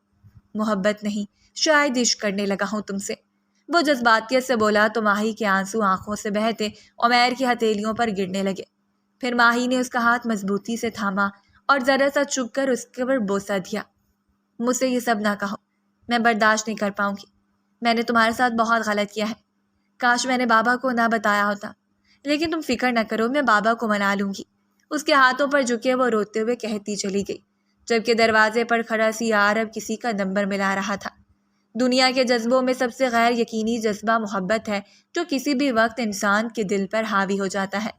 محبت نہیں، شاید عشق کرنے لگا ہوں تم سے۔ وہ جذباتیت سے بولا تو ماہی کے آنسو آنکھوں سے بہتے عمیر کی ہتھیلیوں پر گرنے لگے۔ پھر ماہی نے اس کا ہاتھ مضبوطی سے تھاما اور ذرا سا چک کر اس کے پر بوسہ دیا۔ مجھ سے یہ سب نہ کہو، میں برداشت نہیں کر پاؤں گی۔ میں نے تمہارے ساتھ بہت غلط کیا ہے، کاش میں نے بابا کو نہ بتایا ہوتا، لیکن تم فکر نہ کرو، میں بابا کو منا لوں گی۔ اس کے ہاتھوں پر جھکے وہ روتے ہوئے کہتی چلی گئی، جبکہ دروازے پر کھڑا سیار اب کسی کا نمبر ملا رہا تھا۔ دنیا کے جذبوں میں سب سے غیر یقینی جذبہ محبت ہے، جو کسی بھی وقت انسان کے دل پر حاوی ہو جاتا ہے،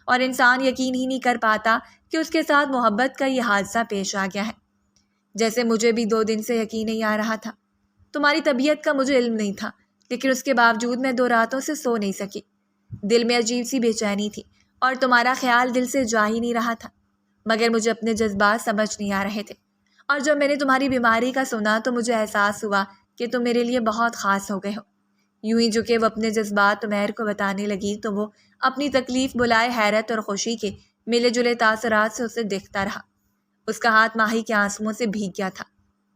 اور انسان یقین ہی نہیں کر پاتا کہ اس کے ساتھ محبت کا یہ حادثہ پیش آ گیا ہے۔ جیسے مجھے بھی 2 دن سے یقین نہیں آ رہا تھا۔ تمہاری طبیعت کا مجھے علم نہیں تھا، لیکن اس کے باوجود میں 2 راتوں سے سو نہیں سکی۔ دل میں عجیب سی بے چینی تھی اور تمہارا خیال دل سے جا ہی نہیں رہا تھا، مگر مجھے اپنے جذبات سمجھ نہیں آ رہے تھے۔ اور جب میں نے تمہاری بیماری کا سنا تو مجھے احساس ہوا کہ تم میرے لیے بہت خاص ہو گئے ہو۔ یوں ہی جو کہ وہ اپنے جذبات عمیر کو بتانے لگی تو وہ اپنی تکلیف بلائے حیرت اور خوشی کے ملے جلے تاثرات سے اسے دیکھتا رہا۔ اس کا ہاتھ ماہی کے آنسوؤں سے بھیگ گیا تھا۔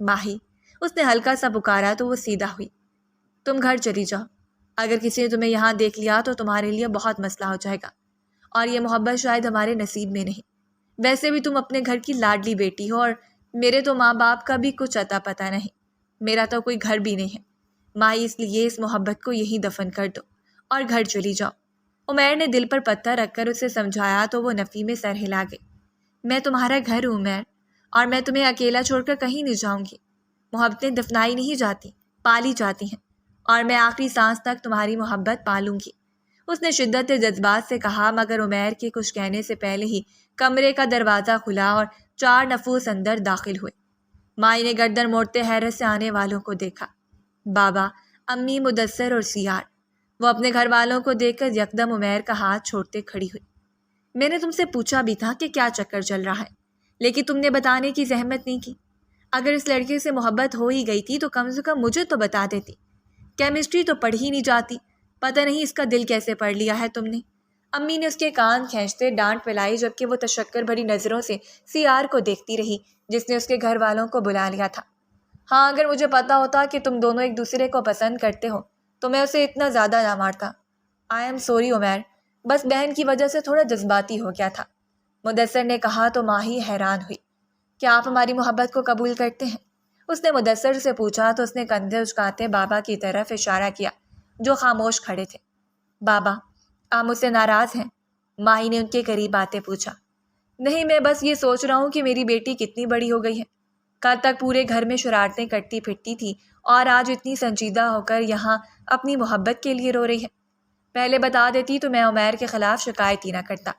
ماہی، اس نے ہلکا سا پکارا تو وہ سیدھا ہوئی۔ تم گھر چلی جاؤ، اگر کسی نے تمہیں یہاں دیکھ لیا تو تمہارے لیے بہت مسئلہ ہو جائے گا، اور یہ محبت شاید ہمارے نصیب میں نہیں۔ ویسے بھی تم اپنے گھر کی لاڈلی بیٹی ہو، اور میرے تو ماں باپ کا بھی کچھ اتا پتہ نہیں، میرا تو کوئی گھر بھی نہیں ہے۔ ماہی، اس لیے اس محبت کو یہی دفن کر دو اور گھر چلی جاؤ۔ عمیر نے دل پر پتھر رکھ کر اسے سمجھایا تو وہ نفی میں سر ہلا گئی۔ میں تمہارا گھر ہوں عمیر، اور میں تمہیں اکیلا چھوڑ کر کہیں نہیں جاؤں گی۔ محبتیں دفنائی نہیں جاتی، پالی جاتی ہیں، اور میں آخری سانس تک تمہاری محبت پالوں گی۔ اس نے شدت جذبات سے کہا، مگر عمیر کے کچھ کہنے سے پہلے ہی کمرے کا دروازہ کھلا اور 4 نفوس اندر داخل ہوئے۔ مائی نے گردن موڑتے حیرت سے آنے والوں کو دیکھا۔ بابا، امی، مدثر اور سیار۔ وہ اپنے گھر والوں کو دیکھ کر یکدم عمیر کا ہاتھ چھوڑتے کھڑی ہوئی۔ میں نے تم سے پوچھا بھی تھا کہ کیا چکر چل رہا ہے، لیکن تم نے بتانے کی زحمت نہیں کی۔ اگر اس لڑکے سے محبت ہو ہی گئی تھی تو کم سے کم مجھے تو بتا دیتی۔ کیمسٹری تو پڑھ ہی نہیں جاتی، پتہ نہیں اس کا دل کیسے پڑھ لیا ہے تم نے۔ امی نے اس کے کان کھینچتے ڈانٹ پلائی، جبکہ وہ تشکر بھری نظروں سے سیار کو دیکھتی رہی جس نے اس کے گھر والوں کو بلا لیا تھا۔ ہاں، اگر مجھے پتہ ہوتا کہ تم دونوں ایک دوسرے کو پسند کرتے ہو تو میں اسے اتنا زیادہ نہ مارتا۔ آئی ایم سوری عمیر، بس بہن کی وجہ سے تھوڑا جذباتی ہو گیا تھا، مدثر نے کہا تو ماہی حیران ہوئی۔ کیا آپ ہماری محبت کو قبول کرتے ہیں؟ اس نے مدثر سے پوچھا تو اس نے کندھے اچکاتے بابا کی طرف اشارہ کیا جو خاموش کھڑے تھے۔ بابا، آپ مجھ سے ناراض ہیں؟ ماہی نے ان کے قریب آتے پوچھا۔ نہیں، میں بس یہ سوچ رہا ہوں کہ میری بیٹی کتنی بڑی ہو گئی ہے۔ کل تک پورے گھر میں شرارتیں کرتی پھرتی تھی اور آج اتنی سنجیدہ ہو کر یہاں اپنی محبت کے لیے رو رہی ہے۔ پہلے بتا دیتی تو میں عمیر کے خلاف شکایت ہی نہ کرتا۔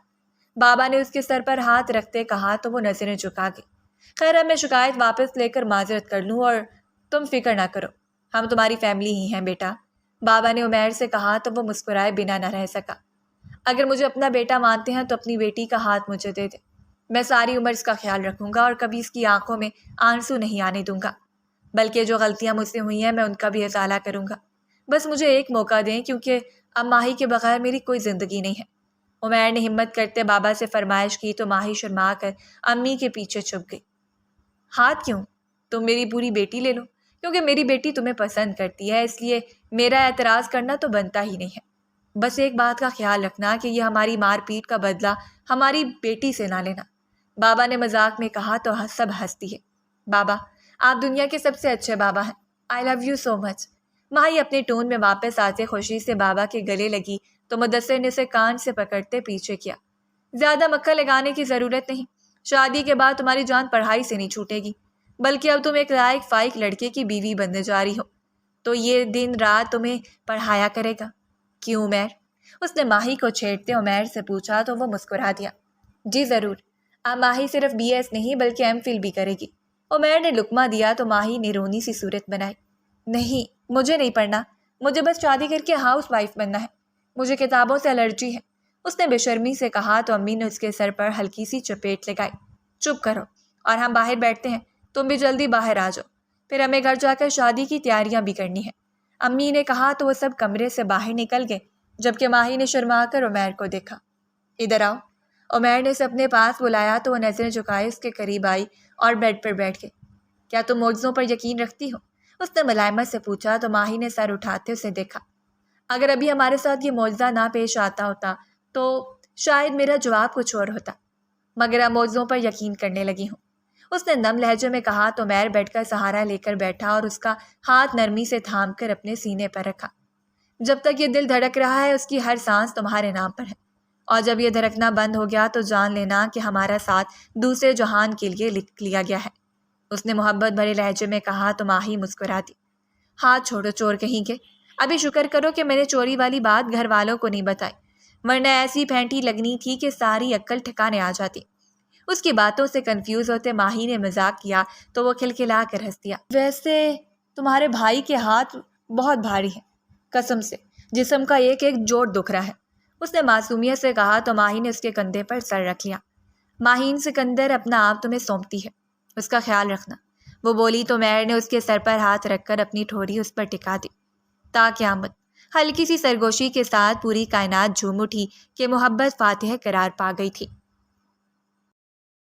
بابا نے اس کے سر پر ہاتھ رکھتے کہا تو وہ نظریں جھکا گئی۔ خیر، اب میں شکایت واپس لے کر معذرت کر لوں، اور تم فکر نہ کرو، ہم تمہاری فیملی ہی ہیں بیٹا، بابا نے عمیر سے کہا تو وہ مسکرائے بنا نہ رہ سکا۔ اگر مجھے اپنا بیٹا مانتے ہیں تو اپنی بیٹی کا ہاتھ مجھے دے دیں، میں ساری عمر اس کا خیال رکھوں گا اور کبھی اس کی آنکھوں میں آنسو نہیں آنے دوں گا، بلکہ جو غلطیاں مجھ سے ہوئی ہیں میں ان کا بھی ازالہ کروں گا۔ بس مجھے ایک موقع دیں، کیونکہ اب ماہی کے بغیر میری کوئی زندگی نہیں ہے۔ عمیر نے ہمت کرتے بابا سے فرمائش کی تو ماہی شرما کر امی کے پیچھے چھپ گئی۔ ہاتھ کیوں؟ تم میری پوری بیٹی لے لو، کیونکہ میری بیٹی تمہیں پسند کرتی ہے، اس لیے میرا اعتراض کرنا تو بنتا ہی نہیں ہے۔ بس ایک بات کا خیال رکھنا کہ یہ ہماری مار پیٹ کا بدلہ ہماری بیٹی سے نہ لینا، بابا نے مذاق میں کہا تو سب ہنس دیے۔ بابا، آپ دنیا کے سب سے اچھے بابا ہیں، آئی لو یو سو مچ۔ ماہی اپنے ٹون میں واپس آتے خوشی سے بابا کے گلے لگی تو مدثر نے اسے کان سے پکڑتے پیچھے کیا۔ زیادہ مکہ لگانے کی ضرورت نہیں، شادی کے بعد تمہاری جان پڑھائی سے نہیں چھوٹے گی، بلکہ اب تم ایک لائق فائق لڑکے کی بیوی بننے جا رہی ہو، تو یہ دن رات تمہیں پڑھایا کرے گا۔ کیوں عمیر؟ اس نے ماہی کو چھیڑتے عمیر سے پوچھا تو وہ مسکرا دیا۔ جی ضرور، اب ماہی صرف بی ایس نہیں بلکہ ایم فل بھی کرے گی۔ عمیر نے لقمہ دیا تو ماہی نے رونی سی صورت بنائی۔ نہیں، مجھے نہیں پڑھنا، مجھے بس شادی کر کے ہاؤس وائف بننا ہے، مجھے کتابوں سے الرجی ہے، اس نے بے شرمی سے کہا تو امی نے اس کے سر پر ہلکی سی چپیٹ لگائی۔ چپ کرو اور ہم باہر بیٹھتے ہیں، تم بھی جلدی باہر آ جاؤ، پھر ہمیں گھر جا کر شادی کی تیاریاں بھی کرنی ہیں، امی نے کہا تو وہ سب کمرے سے باہر نکل گئے، جبکہ ماہی نے شرما کر عمیر کو دیکھا۔ ادھر آؤ، عمیر نے اسے اپنے پاس بلایا تو وہ نظریں جھکائے اس کے قریب آئی اور بیڈ پر بیٹھ گئی۔ کیا تم معجزوں پر یقین رکھتی ہو؟ اس نے ملائمت سے پوچھا تو ماہی نے سر اٹھاتے اسے دیکھا۔ اگر ابھی ہمارے ساتھ یہ معجزہ نہ پیش آتا ہوتا تو شاید میرا جواب کچھ اور ہوتا، مگر اب معجزوں پر یقین کرنے لگی ہوں۔ اس نے نم لہجے میں کہا تو عمیر بیٹھ کر سہارا لے کر بیٹھا اور اس کا ہاتھ نرمی سے تھام کر اپنے سینے پر رکھا۔ جب تک یہ دل دھڑک رہا ہے اس کی ہر سانس تمہارے نام پر ہے، اور جب یہ دھڑکنا بند ہو گیا تو جان لینا کہ ہمارا ساتھ دوسرے جہان کے لیے لکھ لیا گیا ہے۔ اس نے محبت بھرے لہجے میں کہا تو ماہی مسکرا دی۔ ہاتھ چھوڑو چور کہیں کے، ابھی شکر کرو کہ میں نے چوری والی بات گھر والوں کو نہیں بتائی، ورنہ ایسی پھینٹی لگنی تھی کہ ساری عقل ٹھکانے آ جاتی۔ اس کی باتوں سے کنفیوز ہوتے ماہی نے مذاق کیا تو وہ کھلکھلا کر ہنس دیا۔ ویسے تمہارے بھائی کے ہاتھ بہت بھاری ہیں، قسم سے جسم کا ایک ایک جوڑ دکھ رہا ہے، اس نے معصومیت سے کہا تو ماہی نے اس کے کندھے پر سر رکھ لیا۔ ماہین سکندر اپنا آپ تمہیں سونپتی ہے، اس کا خیال رکھنا، وہ بولی تو عمیر نے اس کے سر پر ہاتھ رکھ کر اپنی ٹھوری اس پر ٹکا دی۔ تا قیامت ہلکی سی سرگوشی کے ساتھ پوری کائنات جھوم اٹھی کہ محبت فاتح قرار پا گئی تھی۔